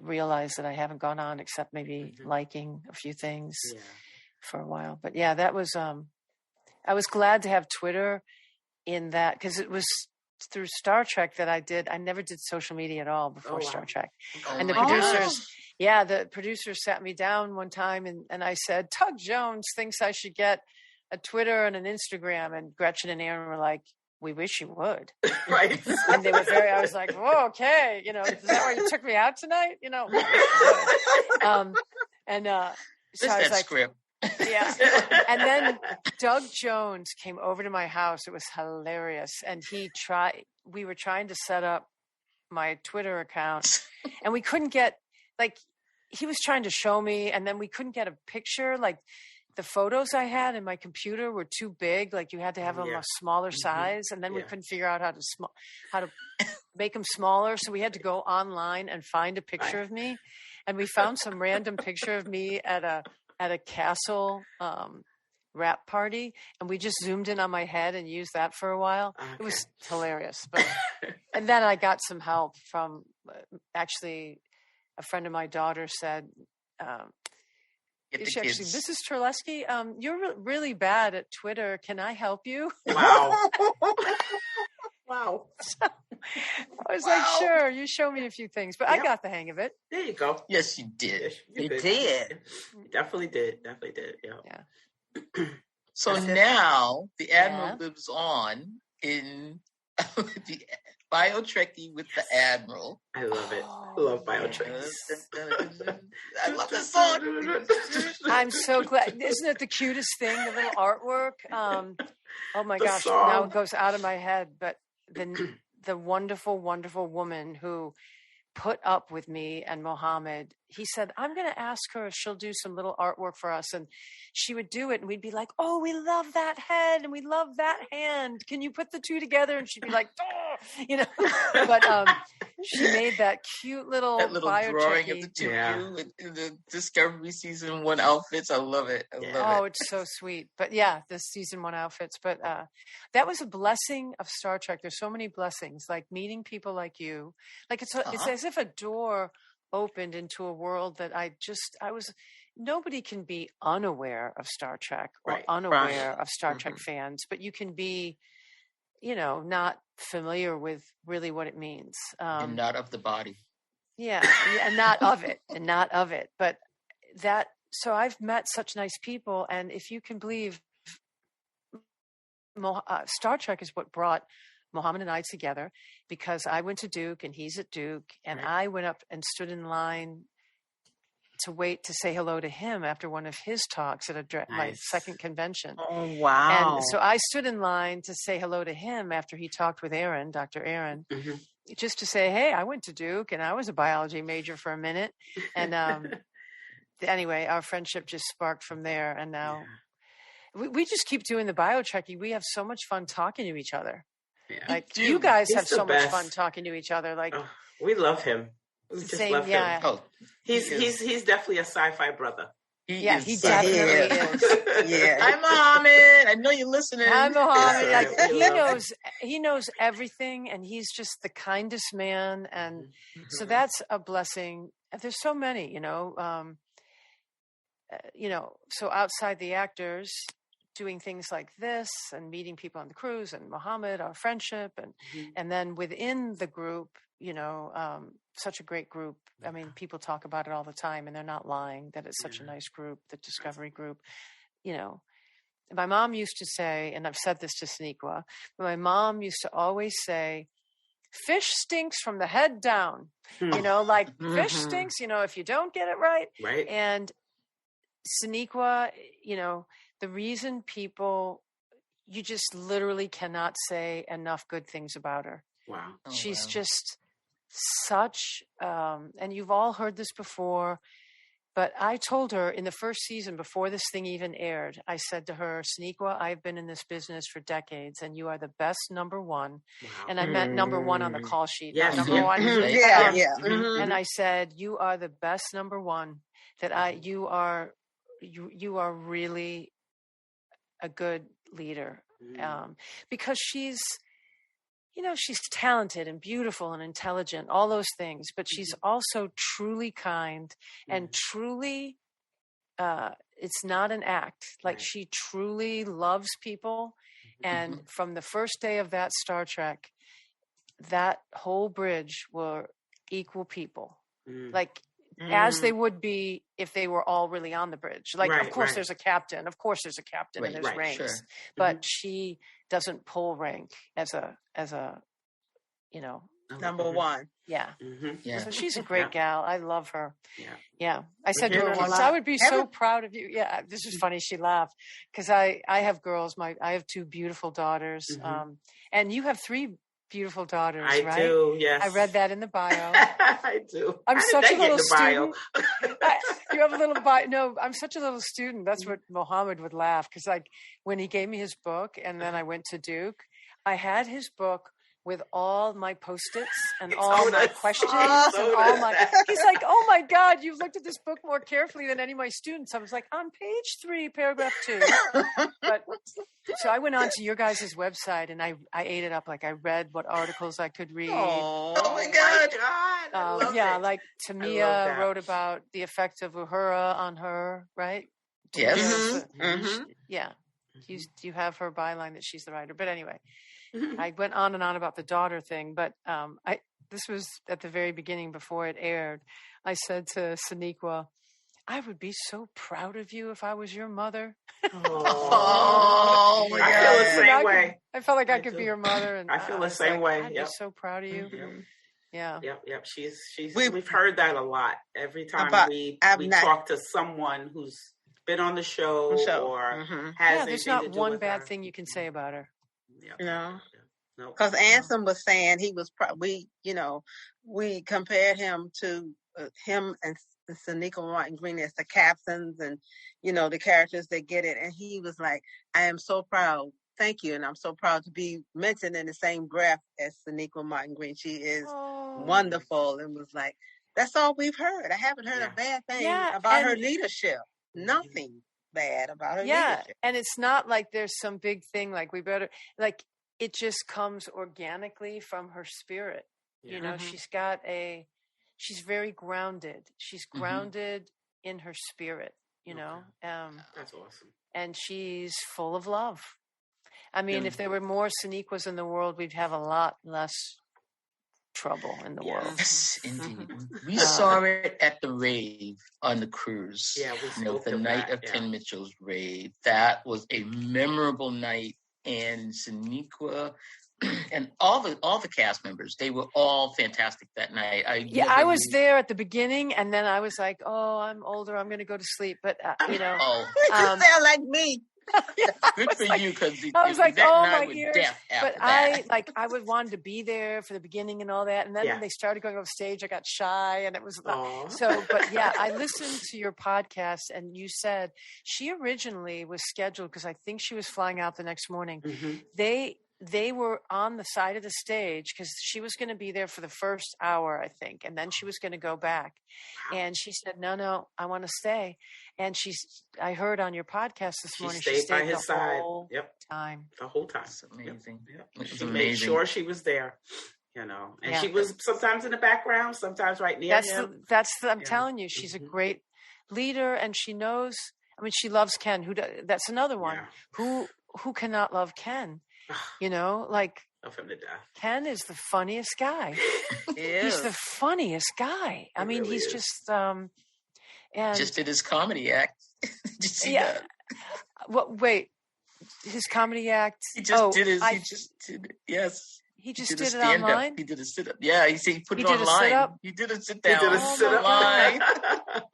realize that I haven't gone on except maybe liking a few things for a while. But yeah, that was, I was glad to have Twitter in that, because it was through Star Trek that I never did social media at all before Star Trek. And the producers sat me down one time and I said, Tug Jones thinks I should get a Twitter and an Instagram. And Gretchen and Aaron were like, we wish you would. Right. And they were I was like, whoa, okay. Is that why you took me out tonight? So I was like, script. Yeah. And then Doug Jones came over to my house. It was hilarious. And we were trying to set up my Twitter account, and we couldn't get, he was trying to show me, and then we couldn't get a picture. The photos I had in my computer were too big. You had to have them a smaller size. And then we couldn't figure out how to make them smaller. So we had to go online and find a picture of me. And we found some random picture of me at a castle wrap party. And we just zoomed in on my head and used that for a while. Okay. It was hilarious. And then I got some help from, actually, a friend of my daughter said, Mrs. Terlesky, you're really bad at Twitter. Can I help you? Wow. Wow. I was like, sure, you show me a few things, but I got the hang of it. There you go. Yes, you did. Yes, you did. You definitely did. Yeah. So now the Admiral lives on in the Bio Trekkie with the Admiral. I love it. I love Bio Trekkies. I love this song. I'm so glad. Isn't it the cutest thing? The little artwork. Oh my gosh! Song. Now it goes out of my head. But the wonderful, wonderful woman who put up with me and Mohammed, he said, I'm going to ask her if she'll do some little artwork for us. And she would do it. And we'd be like, oh, we love that head. And we love that hand. Can you put the two together? And she'd be like, oh, but she made that cute little drawing of the two of you in the Discovery Season 1 outfits. I love it. I love it. Oh, it's so sweet. But yeah, the Season 1 outfits. But that was a blessing of Star Trek. There's so many blessings, like meeting people like you. Like it's as if a door opened into a world that nobody can be unaware of Star Trek or unaware of Star Trek fans, but you can be, not familiar with really what it means. And not of the body. Yeah, and not of it. But so I've met such nice people. And if you can believe, Star Trek is what brought Mohammed and I together, because I went to Duke and he's at Duke, and I went up and stood in line to wait to say hello to him after one of his talks at my second convention. Oh, wow. And so I stood in line to say hello to him after he talked with Aaron, Dr. Aaron, just to say, hey, I went to Duke and I was a biology major for a minute. And anyway, our friendship just sparked from there. And now we just keep doing the Bio Trekkie. We have so much fun talking to each other. Yeah. Like you guys have so much fun talking to each other. Like we love him. We just love him. Oh, he's definitely a sci-fi brother. He definitely is. Yeah. Hi, Mohammed. I know you're listening. Hi, Mohammed. Like, he knows everything, and he's just the kindest man. And so that's a blessing. There's so many, so outside the actors, doing things like this and meeting people on the cruise, and Mohammed, our friendship, and then within the group, such a great group. I mean, people talk about it all the time, and they're not lying that it's such a nice group, the Discovery group. My mom used to say, and I've said this to Sonequa, but my mom used to always say, fish stinks from the head down, fish stinks, if you don't get it right. Right. And Sonequa, the reason you just literally cannot say enough good things about her. Wow. She's just such, and you've all heard this before, but I told her in the first season, before this thing even aired, I said to her, Sonequa, I've been in this business for decades, and you are the best number one. Wow. And I meant number one on the call sheet. Yes. Number one. And I said, you are the best number one you are really a good leader, because she's talented and beautiful and intelligent, all those things, but she's also truly kind and truly, it's not an act. Like she truly loves people. And from the first day of that Star Trek, that whole bridge were equal people, as they would be if they were all really on the bridge. Of course there's a captain. Of course there's a captain and there's ranks. Sure. But she doesn't pull rank as a number one. Yeah. Yeah. So she's a great gal. I love her. Yeah. I said to her once, I would be so proud of you. Yeah. This is funny. She laughed because I have girls. I have 2 beautiful daughters. And you have 3 beautiful daughters, right? I do, yes. I read that in the bio. I do. I'm such a little student. You have a little bio. No, I'm such a little student. That's what Mohammed would laugh, because when he gave me his book and then I went to Duke, I had his book with all my Post-its and all my questions and all my. He's like, "Oh my God, you've looked at this book more carefully than any of my students." I was like, "On page 3, paragraph 2." But so I went on to your guys' website and I ate it up. Like I read what articles I could read. Oh my God! Like Tamia wrote about the effect of Uhura on her, right? Yes. Yeah. You have her byline that she's the writer. But anyway, I went on and on about the daughter thing, but this was at the very beginning before it aired. I said to Sonequa, I would be so proud of you if I was your mother. Oh, I feel the same way. I felt like I could be your mother, and I feel the same way. I'd be so proud of you. Yeah. Yep. We've heard that a lot every time we talk to someone who's been on the show or has. There's not one bad thing you can say about her. No. Because Anson was saying he was. We compared him to him and Sonequa Martin Green as the captains and the characters that get it, and he was like, "I am so proud. Thank you, and I'm so proud to be mentioned in the same breath as Sonequa Martin Green. She is wonderful," and was like, "That's all we've heard. I haven't heard a bad thing about her leadership. Nothing bad about her leadership." And it's not like there's some big thing like we better like. It just comes organically from her spirit. She's very grounded. She's grounded in her spirit, That's awesome. And she's full of love. I mean, if there were more Sonequas in the world, we'd have a lot less trouble in the world. Yes, indeed. We saw it at the rave on the cruise. Yeah, the night of Ken Mitchell's rave. That was a memorable night. And Sonequa and all the cast members, they were all fantastic that night. I was there at the beginning, and then I was like, "Oh, I'm older. I'm going to go to sleep." But you sound like me. Good for you, because I was like, "Oh my ears!" But I would wanted to be there for the beginning and all that, and then when they started going off stage, I got shy, and it was so. But I listened to your podcast, and you said she originally was scheduled because I think she was flying out the next morning. They were on the side of the stage because she was going to be there for the first hour, I think, and then she was going to go back. And she said, "No, I want to stay." And I heard on your podcast this morning, she stayed by his side whole time. The whole time. It's amazing. She made sure she was there, and she was sometimes in the background, sometimes right near him. I'm telling you, she's a great leader, and she knows. I mean, she loves Ken. That's another one. Who cannot love Ken? Love him to death. Ken is the funniest guy. He's the funniest guy. I mean, he's just and just did his comedy act. Did you see that? Wait, his comedy act. He just did his. He just did it. Yes. He just did it online? He did a sit-up. Yeah, he put it online. He did a sit-down. He did a sit-up online.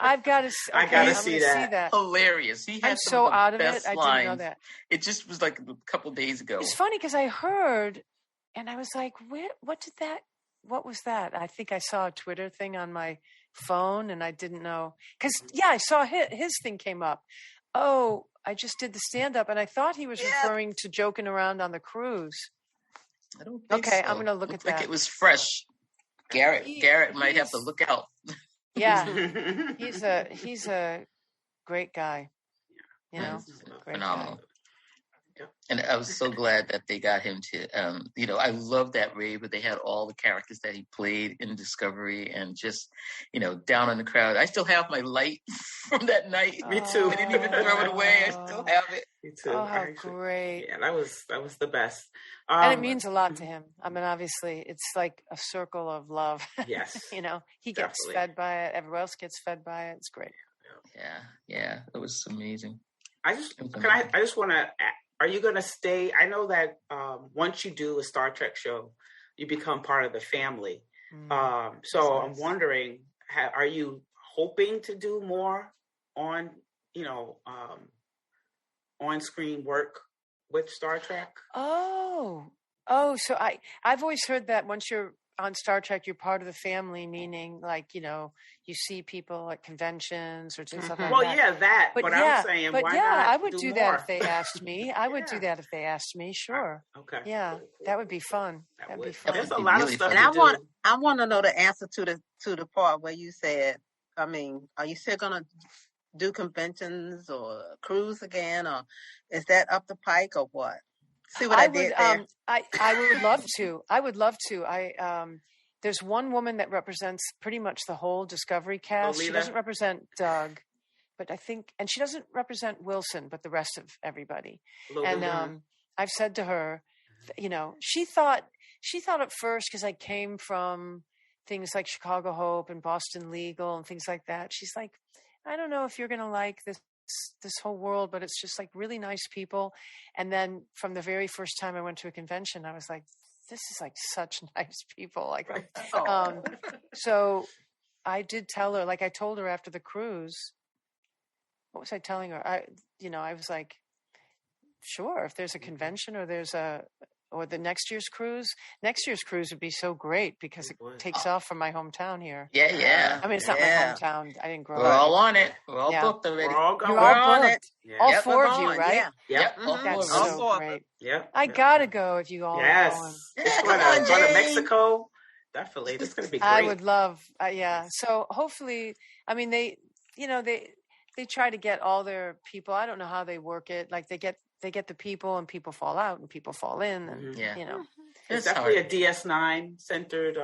I've got to I got to see that. Hilarious. He had I'm so out of it. I didn't know that. It just was like a couple days ago. It's funny because I heard, and I was like, what was that? I think I saw a Twitter thing on my phone, and I didn't know. Because, I saw his thing came up. Oh, I just did the stand-up, and I thought he was referring to joking around on the cruise. I don't think so. I'm going to look at that. Like it was fresh. Garrett might have to look out. Yeah, he's a great guy. Great phenomenal. Guy. And I was so glad that they got him to. I love that rave where they had all the characters that he played in Discovery, and just, down on the crowd. I still have my light from that night. Me too. I didn't even throw it away. I still have it. Me too. Oh, how great! Yeah, that was the best. And it means a lot to him. I mean, obviously, it's like a circle of love. Yes. He gets fed by it. Everyone else gets fed by it. It's great. Yeah. It was amazing. I just want to. Are you going to stay? I know that once you do a Star Trek show, you become part of the family. So I'm wondering, are you hoping to do more on, on-screen work with Star Trek? Oh, so I've always heard that once you're on Star Trek, you're part of the family, meaning like, you see people at conventions or stuff like that. Well, that. But I'm saying, why not I would do more? that if they asked me. I would do that if they asked me. Sure. Okay. Yeah, cool. that would be fun. That'd be fun. There's a lot of stuff. And I want to know the answer to the part where you said, I mean, are you still gonna do conventions or cruise again, or is that up the pike or what? See what I did there? I would love to. I would love to. There's one woman that represents pretty much the whole Discovery cast. She doesn't represent Doug, but I think, and she doesn't represent Wilson, but the rest of everybody. Logan. And I've said to her, you know, she thought at first, because I came from things like Chicago Hope and Boston Legal and things like that. She's like, I don't know if you're going to like this whole world, but it's just like really nice people. And then from the very first time I went to a convention, I was like, this is like such nice people. Like, so I did tell her, like I told her after the cruise, what was I telling her? I was like, sure, if there's a convention or the next year's cruise would be so great because it takes off from my hometown here. Yeah. I mean, it's not my hometown. I didn't grow up. We're all on it. We're all booked already. We're all going. You're all on it. booked. All four of you, right? Yeah. Yep. That's All so great. Yep. I gotta go if you all are going. Yes. Going to Mexico. Definitely. This is going to be great. I would love, So hopefully, I mean, they try to get all their people. I don't know how they work it. Like they get the people and people fall out and people fall in and, you know. It's definitely a DS9 centered.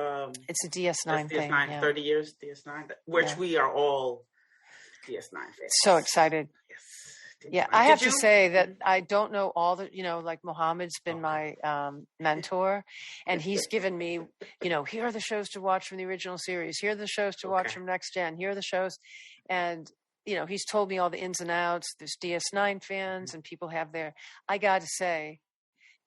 It's a DS9 thing. DS9, 30 years DS9, which we are all DS9 fans. So excited. Yes. Yeah, I have to say that I don't know all the, you know, like Mohammed's been my mentor, and he's given me, you know, here are the shows to watch from the original series. Here are the shows to watch from Next Gen. Here are the shows. And, you know, he's told me all the ins and outs. There's DS9 fans and people have their, I got to say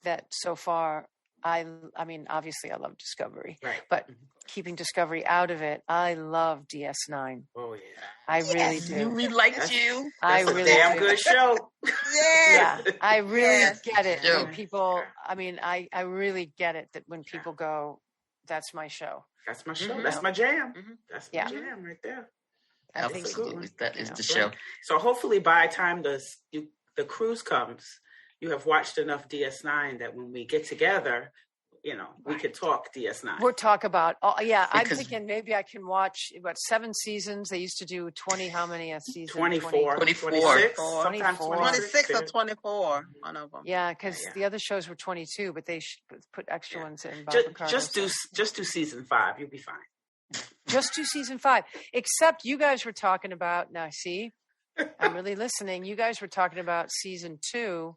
that so far, I mean, obviously I love Discovery, but keeping Discovery out of it, I love DS9. Oh, yeah. I really do. We liked you. That's a damn good show. Yeah, I really get it. When people, I mean, I really get it that when people go, that's my show. That's my show. That's my jam. That's my jam right there. Absolutely. That is the show. So hopefully by the time the cruise comes, you have watched enough DS9 that when we get together, you know, we could talk DS9. We'll talk about, I'm thinking maybe I can watch, 7 seasons? They used to do 20, how many a season? 24. 26. Sometimes 26 or 24, one of them. Yeah, because the other shows were 22, but they put extra ones in. Just do season 5. You'll be fine. Just do season 5. Except you guys were talking about, now see, I'm really listening. You guys were talking about season 2.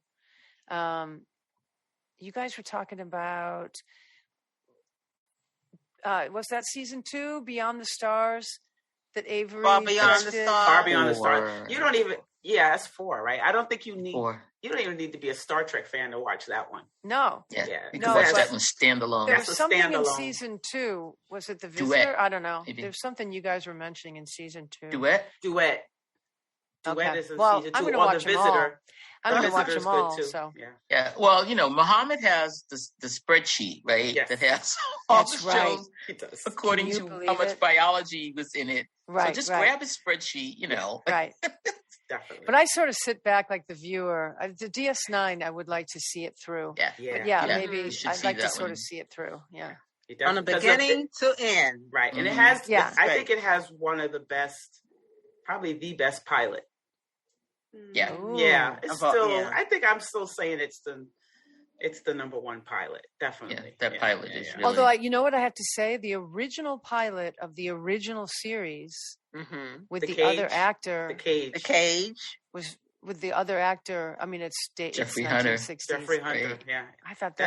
You guys were talking about, was that season 2, Beyond the Stars, that Avery? Far Beyond the Stars. Far Beyond the Stars. You don't even, that's 4, right? I don't think you need, 4. You don't even need to be a Star Trek fan to watch that one. No. Yeah. You can watch that one standalone. There was something in season 2. Was it The Visitor? Duet. I don't know. Maybe. There's something you guys were mentioning in season 2. Duet Duet is in season 2. I'm going to or watch The them Visitor. all. I'm going to watch them all. So. Yeah. Well, you know, Muhammad has the spreadsheet, right? Yes. That has all That's the right. shows He does. according to how much biology was in it. Right. So just grab his spreadsheet, you know. Right. Definitely. But I sort of sit back like the viewer. The DS9, I would like to see it through. Yeah. But maybe I'd like to sort one. of see it through. Yeah. From the beginning to end. Right. And it has, I great. think it has one of the best, probably the best pilot. Yeah. Ooh. Yeah. It's still, yeah. I think I'm still saying it's the number 1 pilot. Definitely. Yeah, that pilot is really. Although, you know what I have to say? The original pilot of the original series with the other actor. The Cage. Was with the other actor. I mean, it's Jeffrey Hunter. 1960s. Jeffrey Hunter. Right. Yeah. I thought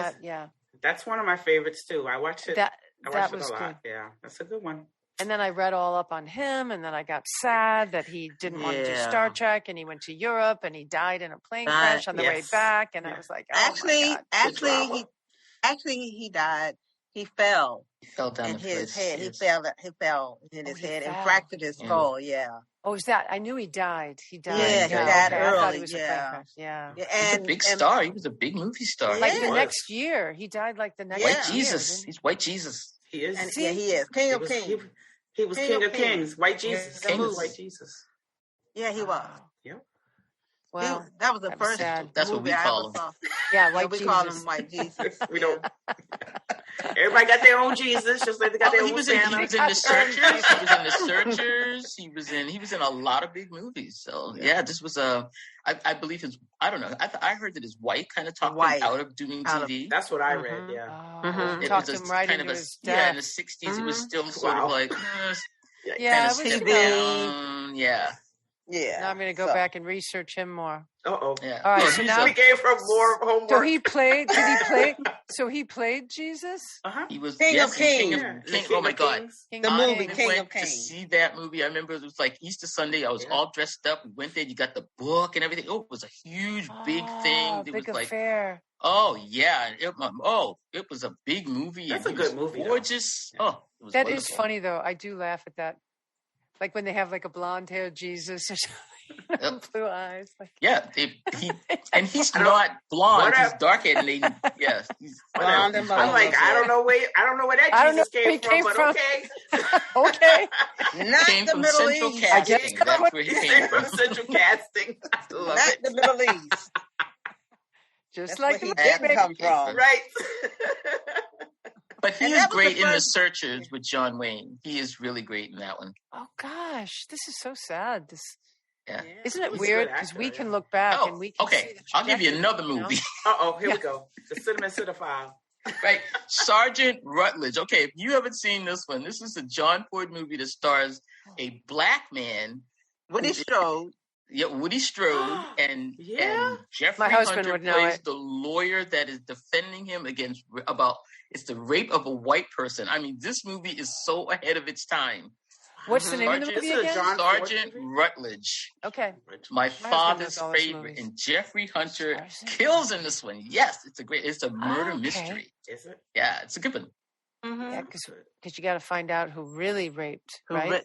That's one of my favorites too. I watched it. That I watched was it a lot. good. Yeah. That's a good one. And then I read all up on him, and then I got sad that he didn't want to do Star Trek, and he went to Europe, and he died in a plane crash on the way back, and I was like, oh actually, my God. he died. He fell. He fell down in his head. Yes. He fell in his head and fell. fractured his skull. Yeah. Oh, is that? I knew he died. He died. Yeah, he died I thought early, he was a plane crash. Yeah. Yeah, He's a big star. He was a big movie star. Like Yeah. the next year. He died like the next White year. Jesus. He's White Jesus. He is. And, he is King of Kings. He was King of Kings. White Jesus. White Jesus. Yeah, he was. Yep. Wow. That was the That was first sad. That's what movie we I call ever him. saw. Yeah, White we Jesus. call him White Jesus. We don't. Everybody got their own Jesus, just like they got their own He was Santa. in the Searchers. He was in the Searchers. He was in a lot of big movies. So this was I believe I don't know. I heard that his wife kind of talked him out of doing TV. That's what I read. Yeah. It Talked was him right kind into of his in death. the 60s. It was still sort of like Yeah, kind of it was stepped down. Yeah. Yeah. Now I'm going to go back and research him more. Uh-oh. Yeah. All right, so now we gave her more homework. So he played. Did he play? So he played Jesus. He was King of Kings. Oh my God! The movie King of To Kings. see that movie, I remember it was like Easter Sunday. I was all dressed up. We went there. You got the book and everything. Oh, it was a huge, big thing. It Big was affair. Oh yeah. It was a big movie. That's a good movie. Gorgeous. Yeah. Oh, it was that wonderful. is funny though. I do laugh at that. Like when they have like a blonde haired Jesus or something, blue eyes. Like. Yeah, he's not blonde. He's dark haired, and he's blonde. I'm like, I don't know where that Jesus came from, but okay. Okay. Not came the from Middle Central East. Casting. That's where he came from. Central Casting. I love Not it. the Middle East. Just That's like where the he didn't come from. Right. But he is great in The Searchers with John Wayne. He is really great in that one. Oh gosh, this is so sad. Yeah. Isn't it weird? Because we can look back and we can see the I'll give you another movie. Here we go. The Cinnamon Cinephile. Right. Sergeant Rutledge. Okay, if you haven't seen this one, this is a John Ford movie that stars a black man. Woody Strode. Yeah, Woody Strode and Jeffrey Hunter plays the lawyer that is defending him against it's the rape of a white person. I mean, this movie is so ahead of its time. What's the name of the movie again? Sergeant Rutledge. Okay. My father's favorite. And Jeffrey Hunter kills in this one. Yes, it's a murder mystery. Is it? Yeah, it's a good one. Mm-hmm. Yeah, because you got to find out who really raped, right?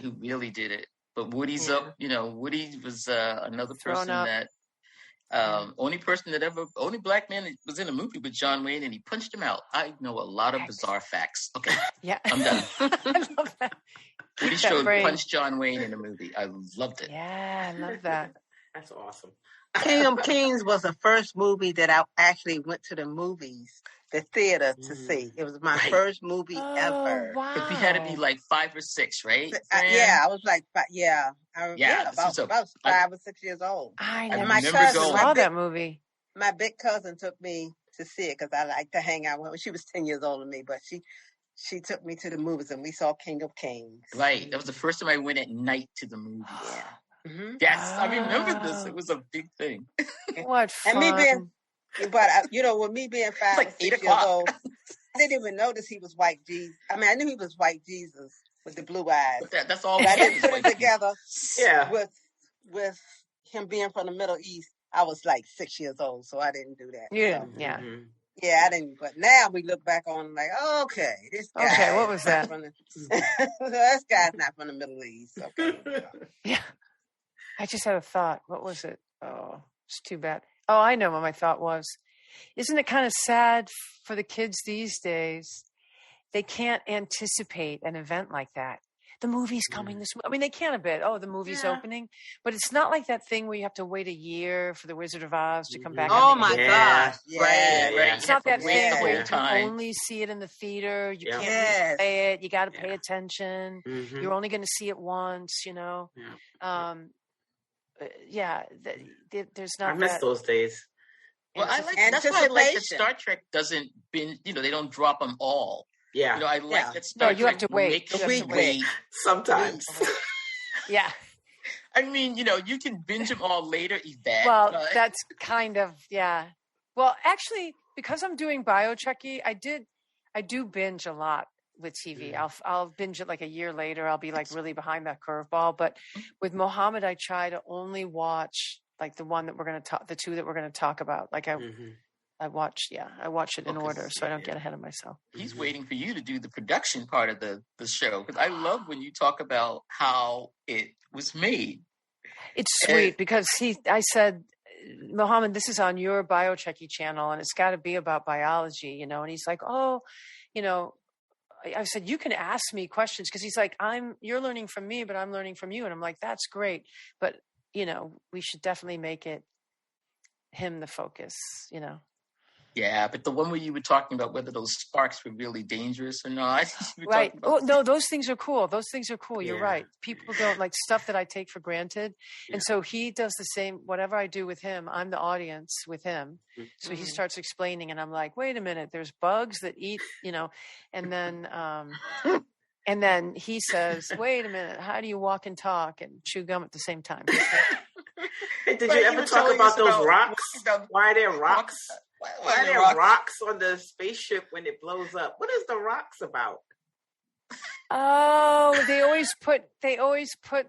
Who really did it. But Woody's up, Woody was another person that only black man that was in a movie with John Wayne, and he punched him out. I know a lot of bizarre facts. Okay. Yeah. I'm done. I love that. Woody Strode punched John Wayne in a movie. I loved it. Yeah, I love that. That's awesome. King of Kings was the first movie that I actually went to the movies, the theater to see. It was my first movie ever. Wow. But we had to be like 5 or 6, right? I was like, about 5 or 6 years old. I never saw that movie. My big cousin took me to see it because I like to hang out with her. She was 10 years older than me, but she took me to the movies and we saw King of Kings. Right. That was the first time I went at night to the movies. Yeah. Mm-hmm. Yes, I remember this. It was a big thing. What fun. And me being, with me being 5 like or 6 years old, I didn't even notice he was white Jesus. I mean, I knew he was white Jesus with the blue eyes. But that's all. But I didn't put it together. Yeah. With him being from the Middle East, I was like 6 years old, so I didn't do that. Yeah, so. yeah. Mm-hmm. Yeah, I didn't. But now we look back on like, okay, this guy. Okay, what was that? This guy's not from the Middle East. Okay. Yeah. I just had a thought. What was it? Oh, it's too bad. Oh, I know what my thought was. Isn't it kind of sad for the kids these days? They can't anticipate an event like that. The movie's coming this. I mean, they can a bit. Oh, the movie's opening, but it's not like that thing where you have to wait a year for the Wizard of Oz to come back. Oh my gosh! Yeah. Right. It's not that thing where you can only see it in the theater. You can't really play it. You got to pay attention. Mm-hmm. You're only going to see it once. You know. Yeah. There's not. I miss those days. Well, that's why I like that Star Trek doesn't they don't drop them all. Yeah. I like that Star Trek. You have to wait. Wait. Sometimes. Yeah. I mean, you can binge them all later, Yvette. Well, that's kind of, yeah. Well, actually, because I'm doing BioTrekkie, I do binge a lot with TV. I'll binge it like a year later. I'll be like really behind that curveball. But with Mohammed, I try to only watch like the one that we're going to talk, the two that we're going to talk about. Like I watch it in order so I don't get ahead of myself. He's waiting for you to do the production part of the show. Because I love when you talk about how it was made. It's sweet because I said, Mohammed, this is on your BioTrekkie channel and it's got to be about biology, and he's like, oh, I said, you can ask me questions because he's like, you're learning from me, but I'm learning from you. And I'm like, that's great. But, we should definitely make it him the focus, Yeah, but the one where you were talking about whether those sparks were really dangerous or not. Right. Oh, no, those things are cool. You're right. People don't like stuff that I take for granted. Yeah. And so he does the same, whatever I do with him, I'm the audience with him. Mm-hmm. So he starts explaining and I'm like, wait a minute, there's bugs that eat, and then, And then he says, wait a minute, how do you walk and talk and chew gum at the same time? Did you ever talk about those rocks? Why are there rocks? Why are there rocks on the spaceship when it blows up? What is the rocks about? Oh, they always put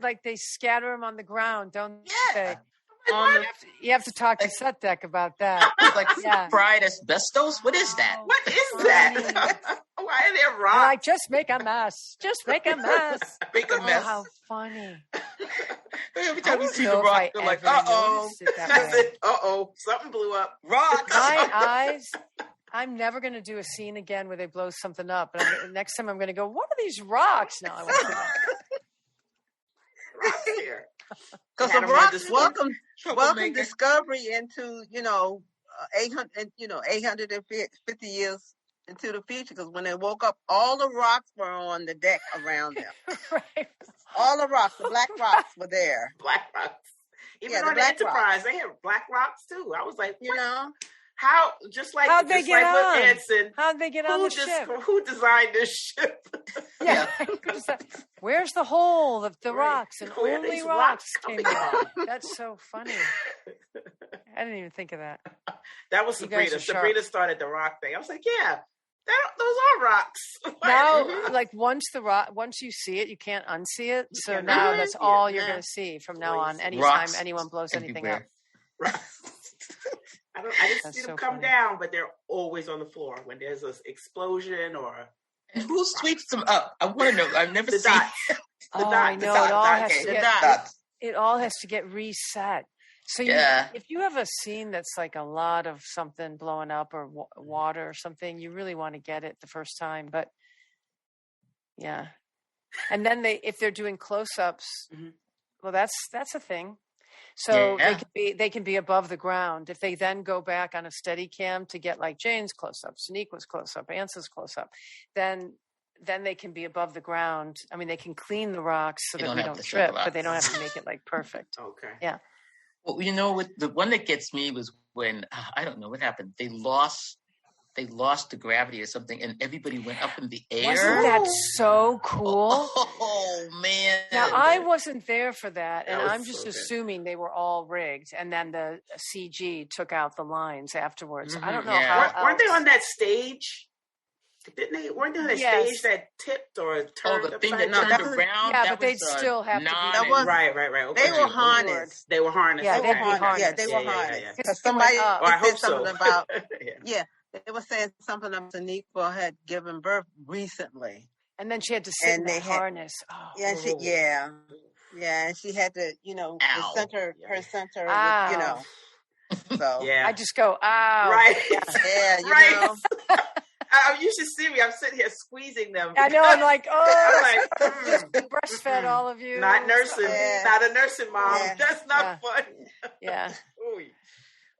like they scatter them on the ground, don't they? You have to talk to set deck about that. Like fried asbestos? What is that? What is that? Why are there rocks? Like, just make a mess. Just make a mess. Make a mess. Oh, how funny. Every time you see the rock, you're like, uh-oh. Uh-oh, something blew up. Rocks. My eyes, I'm never going to do a scene again where they blow something up. But next time I'm going to go, what are these rocks? No, I won't do that. Rocks here. Because the rocks welcome Discovery into 850 years into the future. Because when they woke up, all the rocks were on the deck around them. Right. All the rocks, the black rocks were there. Black rocks. Even on the Enterprise, they have black rocks too. I was like, what? How? Just like how'd they get on? Anson, how'd they get on the ship? Who designed this ship? Yeah. Where's the hole of the rocks? And where only these rocks came coming out. That's so funny. I didn't even think of that. That was Sabrina. Sabrina started the rock thing. I was like, yeah, those are rocks. Now, like once you see it, you can't unsee it. So now that's all you're going to see from now on. Anytime anyone blows anything up. I just see them come down, but they're always on the floor when there's an explosion or. And who sweeps them up? I want to know. I've never seen the dots. I know. It all has to get reset. So if you have a scene that's like a lot of something blowing up or water or something, you really want to get it the first time. But yeah, and then if they're doing close-ups, well, that's a thing. So they can be above the ground. If they then go back on a steady cam to get like Jayne's close up, Soneqa's close up, Anson's close up, then they can be above the ground. I mean, they can clean the rocks so that we don't trip, but they don't have to make it like perfect. Okay. Yeah. Well, the one that gets me was when I don't know what happened. They lost the gravity or something, and everybody went up in the air. Wasn't that so cool? Oh man! Now I wasn't there for that, and I'm just assuming they were all rigged, and then the CG took out the lines afterwards. I don't know how. Weren't they on that stage? Didn't they? Weren't they on that stage that tipped or turned? Oh, the thing that turned around. Yeah, but they'd still have to be. Right. Okay. They were harnessed. They were harnessed. Yeah, they'd be harnessed. Yeah, they were harnessed. Because somebody said something about. They were saying something about Soneqa had given birth recently, and then she had to sit in the harness. And she had to, the center, her center, So I just go, ow. Right. Yeah, right. You should see me. I'm sitting here squeezing them. I know. I'm like, breastfed all of you. Not nursing. Not a nursing mom. Yeah. That's not fun. Yeah.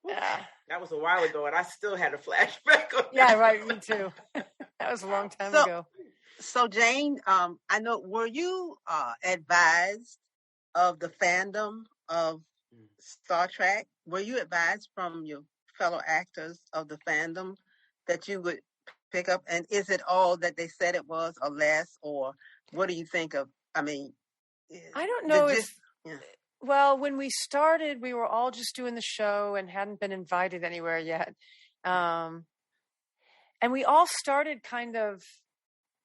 Yeah. That was a while ago, and I still had a flashback on that. Yeah, right. Me too. That was a long time ago. So, Jayne, I know, were you advised of the fandom of Star Trek? Were you advised from your fellow actors of the fandom that you would pick up? And is it all that they said it was, or less? Or what do you think of? I mean, I don't know Well, when we started, we were all just doing the show and hadn't been invited anywhere yet. And we all started kind of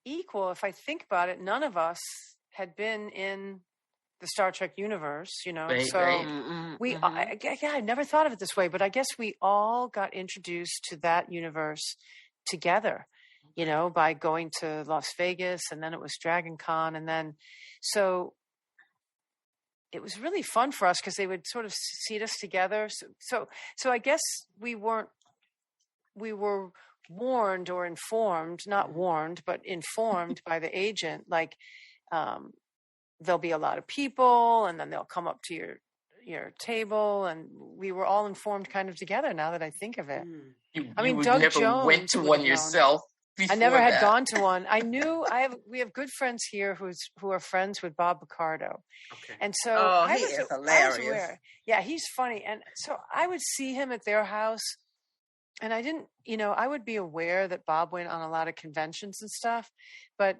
equal. If I think about it, none of us had been in the Star Trek universe, Right, so I never thought of it this way, but I guess we all got introduced to that universe together, by going to Las Vegas, and then it was Dragon Con. And then, so it was really fun for us because they would sort of seat us together. So I guess we were warned or informed, not warned, but informed by the agent, like, there'll be a lot of people and then they'll come up to your table, and we were all informed kind of together now that I think of it. Doug Jones went to one yourself. I never had gone to one. I knew we have good friends here who are friends with Bob Picardo. Okay. And so he is hilarious. Yeah, he's funny. And so I would see him at their house, and I didn't, I would be aware that Bob went on a lot of conventions and stuff, but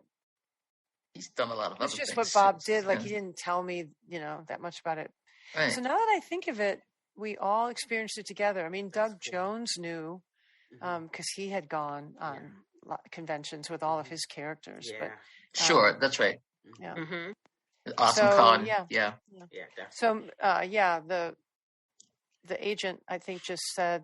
he's done a lot of other things. It's just what Bob too. did. Like, he didn't tell me, that much about it. Right. So now that I think of it, we all experienced it together. I mean, Doug Jones knew, because he had gone on conventions with all of his characters. Yeah. But Sure, that's right. yeah. Awesome So, con. yeah. Definitely. So, the agent, I think, just said,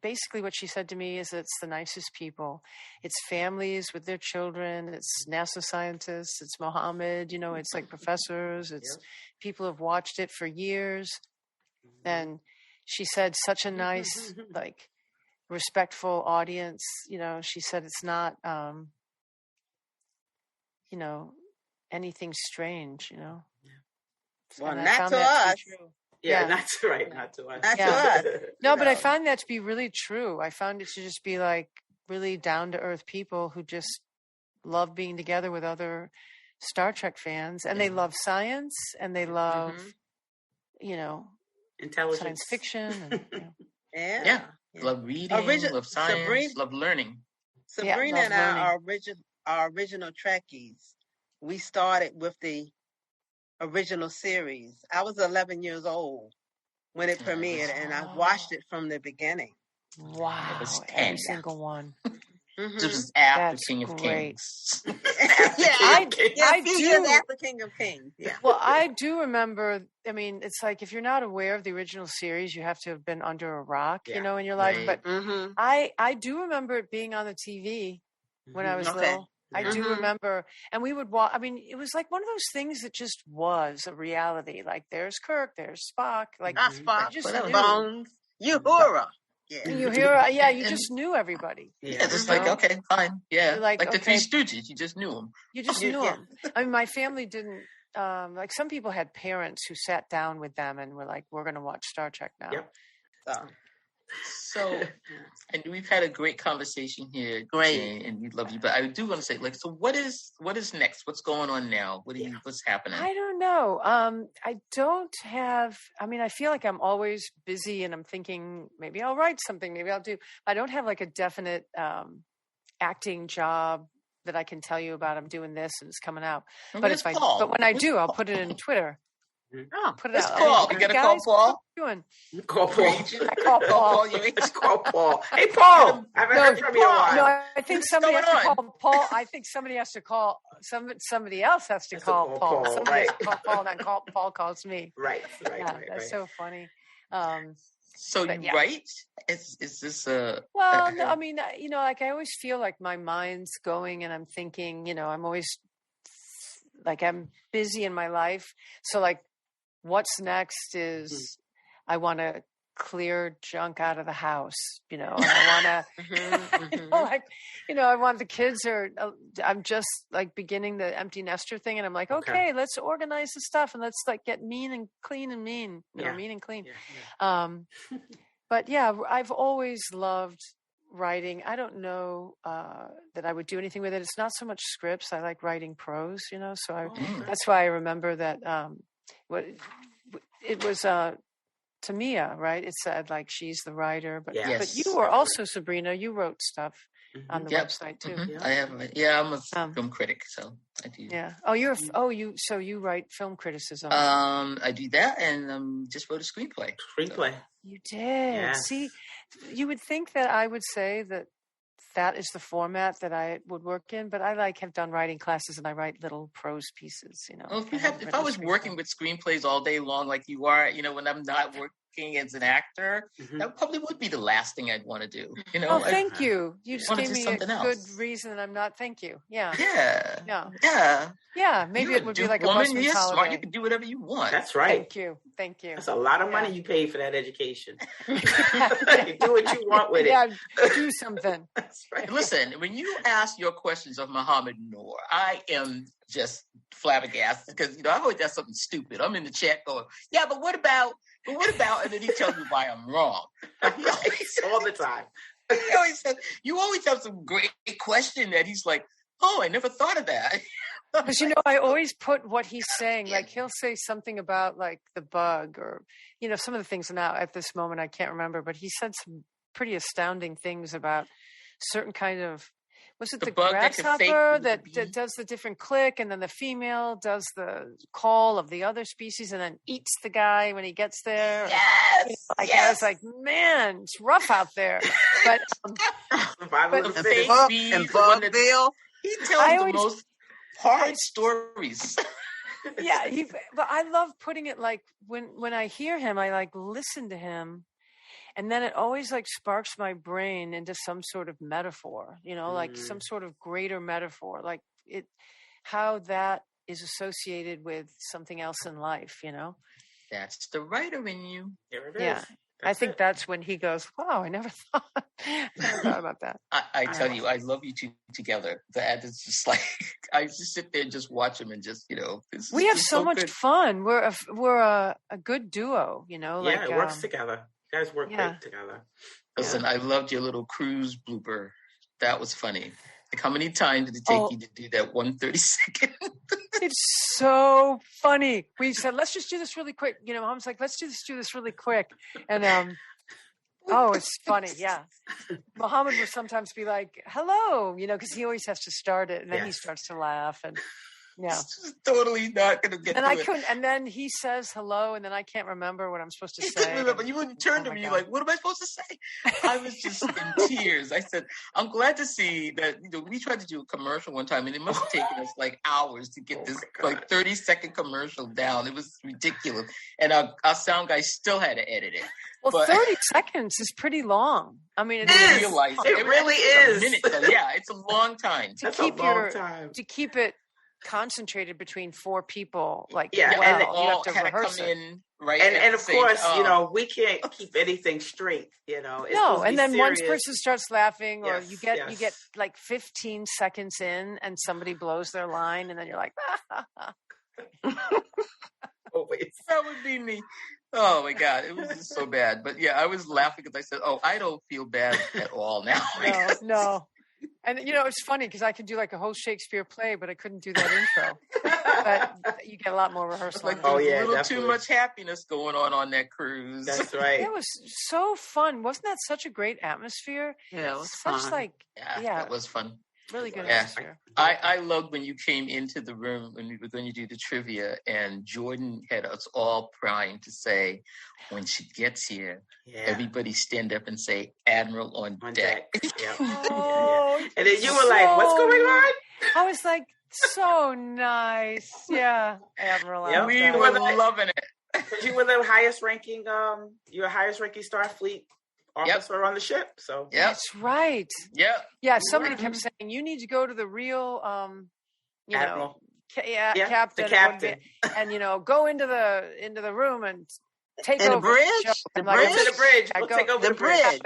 basically what she said to me is it's the nicest people. It's families with their children. It's NASA scientists. It's Mohammed, it's like professors. It's people who have watched it for years. And she said, such a nice, like, respectful audience. She said it's not, anything strange, Well, And I not found to that us. be true. Yeah, not to not to us. Not to us. No, but I find that to be really true. I found it to just be like really down to earth people who just love being together with other Star Trek fans, and they love science, and they love, intelligence, science fiction. And, Yeah. Love reading, love science, love learning. Sabrina and love our original Trekkies. We started with the original series. I was 11 years old when it premiered, and I watched it from the beginning. Wow, It was 10. every single one. This was after That's King of great. Kings. I do. After King of Kings. Yeah. Well, I do remember. I mean, it's like if you're not aware of the original series, you have to have been under a rock, in your life. Right. But I do remember it being on the TV when I was little. I do remember, and we would watch. I mean, it was like one of those things that just was a reality. Like, there's Kirk, there's Spock, like Not Spock, just but knew. Bones, Uhura. Yeah. You hear, you just knew everybody. Yeah, just like, okay, fine. Yeah. You're Like the Three okay. Stooges. You just knew them. You just knew them. I mean, my family didn't, like some people had parents who sat down with them and were like, we're going to watch Star Trek now. Yep. So, and we've had a great conversation here, Jayne, and we love you. But I do want to say, like, so what is next? What's going on now? What's happening? I don't know. I don't have. I mean, I feel like I'm always busy, and I'm thinking maybe I'll write something, maybe I'll do. I don't have like a definite acting job that I can tell you about. I'm doing this, and it's coming out. And but when I do, I'll put it in Twitter. Oh, Put it out. Paul. You got to call Paul. Doing? Call Paul. I call Paul. Call Paul. Hey, Paul. I haven't heard from you in a while. No, I think somebody has to call Paul. I think somebody has to call somebody else has to call Paul. Somebody has to call Paul, and then Paul calls me. Right. That's so funny. So you write? Is this a? Well, no, I mean, like I always feel like my mind's going, and I'm thinking. I'm always like I'm busy in my life, so like. What's next is I want to clear junk out of the house, and I want to, I want the kids I'm just like beginning the empty nester thing. And I'm like, okay, let's organize the stuff and let's like get mean and clean and mean, mean and clean. But yeah, I've always loved writing. I don't know that I would do anything with it. It's not so much scripts. I like writing prose, so that's why I remember that, it was Tamia, right? It said like she's the writer, but you were also Sabrina. You wrote stuff on the website too. I have. I'm a film critic, so I do. Yeah. So you write film criticism. I do that, and just wrote a screenplay. You did. Yeah. See, you would think that I would say that is the format that I would work in, but I have done writing classes and I write little prose pieces, Well, if I was working with screenplays all day long, like you are, when I'm not working as an actor, that probably would be the last thing I'd want to do. Oh, thank you. You just gave me a good reason and I'm not, thank you. Yeah. Maybe it would be like a busman's you're holiday. Smart. You can do whatever you want. That's right. Thank you. That's a lot of money you paid for that education. You do what you want with it. Yeah, do something. That's right. Listen, when you ask your questions of Muhammad Noor, I am just flabbergasted because, I always ask something stupid. I'm in the chat going, yeah, but what about, and then he tells me why I'm wrong. All the time. He always says, you always have some great question that he's like, oh, I never thought of that. Because, I always put what he's saying, like he'll say something about like the bug or, some of the things now at this moment, I can't remember, but he said some pretty astounding things about certain kind of, was it the bug that can fake grasshopper the that does the different click, and then the female does the call of the other species and then eats the guy when he gets there? Yes. I was like, man, it's rough out there. But the fake bees, and Bugville. He tells the most horrid stories. Yeah, but I love putting it like when I hear him, I like listen to him, and then it always like sparks my brain into some sort of metaphor, like some sort of greater metaphor, like how that is associated with something else in life, That's the writer in you. There it is. Yeah. I think that's when he goes, wow, I never thought about that. I tell you, I love you two together. That is just like, I just sit there and just watch them and just, we have so much fun. We're a good duo, Yeah, it works together. You guys work great together. Listen, I loved your little cruise blooper. That was funny. Like, how many times did it take you to do that 1/32? It's so funny. We said, let's just do this really quick. Mom's like, let's do this really quick. And, it's funny. Yeah. Muhammad would sometimes be like, hello, because he always has to start it. And then he starts to laugh. And yeah. It's just totally not going to get and to I it. couldn't. And then he says hello. And then I can't remember what I'm supposed to say. You couldn't remember. You wouldn't turn to me. You're like, what am I supposed to say? I was just in tears. I said, I'm glad to see that, we tried to do a commercial one time and it must have taken us like hours to get this like 30-second commercial down. It was ridiculous. And our sound guy still had to edit it. Well, 30 seconds is pretty long. I mean, it really is. A minute, so yeah, it's a long time. To keep it concentrated between four people, like and you have to rehearse it. Right, and of course, we can't keep anything straight. And then one person starts laughing, or you get like 15 seconds in, and somebody blows their line, and then you're like, always. That would be me. Oh my God, it was just so bad. But yeah, I was laughing because I said, I don't feel bad at all now. No. And it's funny because I could do like a whole Shakespeare play, but I couldn't do that intro. But you get a lot more rehearsal. Like, a little too much happiness going on that cruise. That's right. It was so fun. Wasn't that such a great atmosphere? Yeah, it was such fun. That was fun. Really good atmosphere. I loved when you came into the room when we were going to do the trivia, and Jordan had us all primed to say, when she gets here, everybody stand up and say Admiral on deck. And then you were like, what's going on? I was like, so nice. Yeah, Admiral. Yeah, we were loving it. You were the highest ranking, StarFleet officer on the ship. So that's right. Yeah. Somebody kept saying you need to go to the real, Admiral. Captain, the captain, and go into the room and take over the bridge. The bridge. We'll take over the bridge.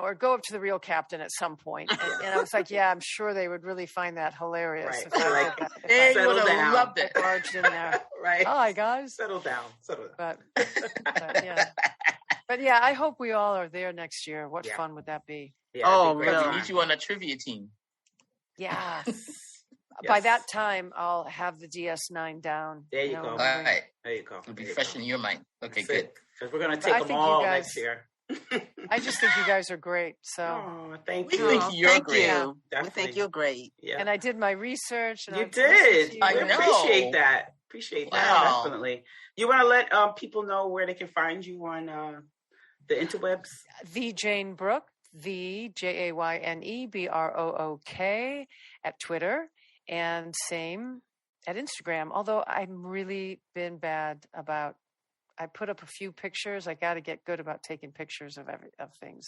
Or go up to the real captain at some point. And I was like, I'm sure they would really find that hilarious. Right. They would have loved it. Barged in there. Right. Hi guys. Settle down. But yeah. But yeah, I hope we all are there next year. What fun would that be? Yeah, we need you on a trivia team. Yeah. By that time, I'll have the DS9 down. There you go. All right. There you go. It'll be fresh in your mind. Okay, good. Because we're going to take them all next year. I just think you guys are great. So thank you. We think you're great. You. We think you're great. Yeah. And I did my research. And you did. I know. Appreciate that. That, definitely. You want to let people know where they can find you on the interwebs? The Jayne Brook, the JayneBrook at Twitter, and same at Instagram. Although I've really been bad about. I put up a few pictures. I got to get good about taking pictures of things.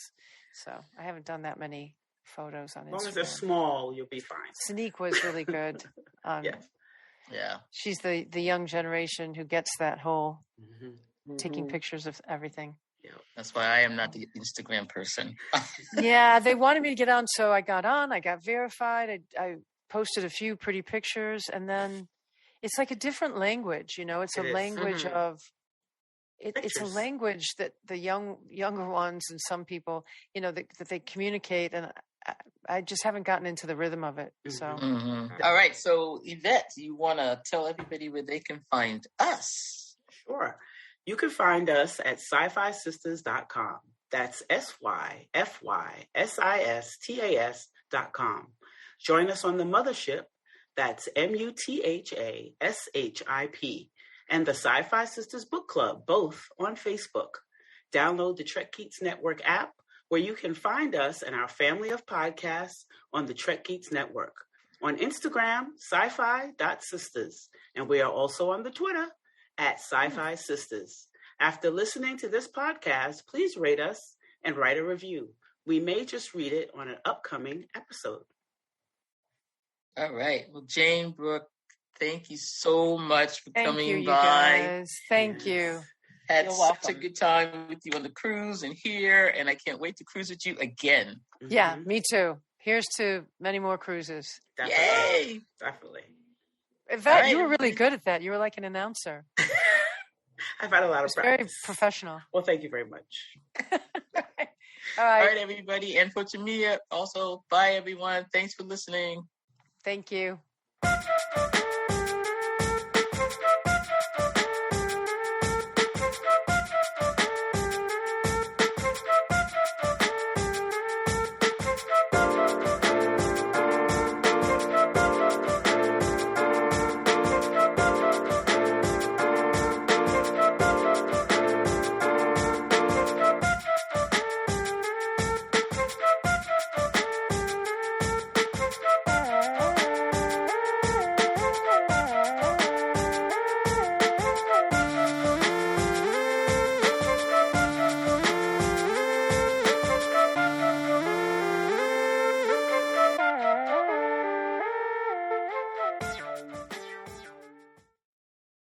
So I haven't done that many photos on Instagram. As long as they're small, you'll be fine. Sneak was really good. Yeah. She's the young generation who gets that whole taking pictures of everything. Yeah. That's why I am not the Instagram person. Yeah, they wanted me to get on, so I got on. I got verified. I posted a few pretty pictures, and then it's like a different language. It's a language of. It's a language that the younger ones and some people, that they communicate, and I just haven't gotten into the rhythm of it. So, All right. So, Yvette, you want to tell everybody where they can find us? Sure. You can find us at SyFy Sistas.com. That's SyFySistas.com. Join us on the mothership. That's MUTHASHIP. And the SyFy Sistas Book Club, both on Facebook. Download the Trekkies Network app, where you can find us and our family of podcasts on the Trekkies Network. On Instagram, SyFy.Sistas. And we are also on the Twitter at SyFy Sistas. After listening to this podcast, please rate us and write a review. We may just read it on an upcoming episode. All right. Well, Jayne Brook, thank you so much for coming by. Guys. Thank you. Had such a good time with you on the cruise and here, and I can't wait to cruise with you again. Yeah, me too. Here's to many more cruises. Definitely. Yay! Definitely. In fact, you were really good at that. You were like an announcer. I've had a lot of practice. Very professional. Well, thank you very much. All right, everybody. And for Tamia, also, bye, everyone. Thanks for listening. Thank you.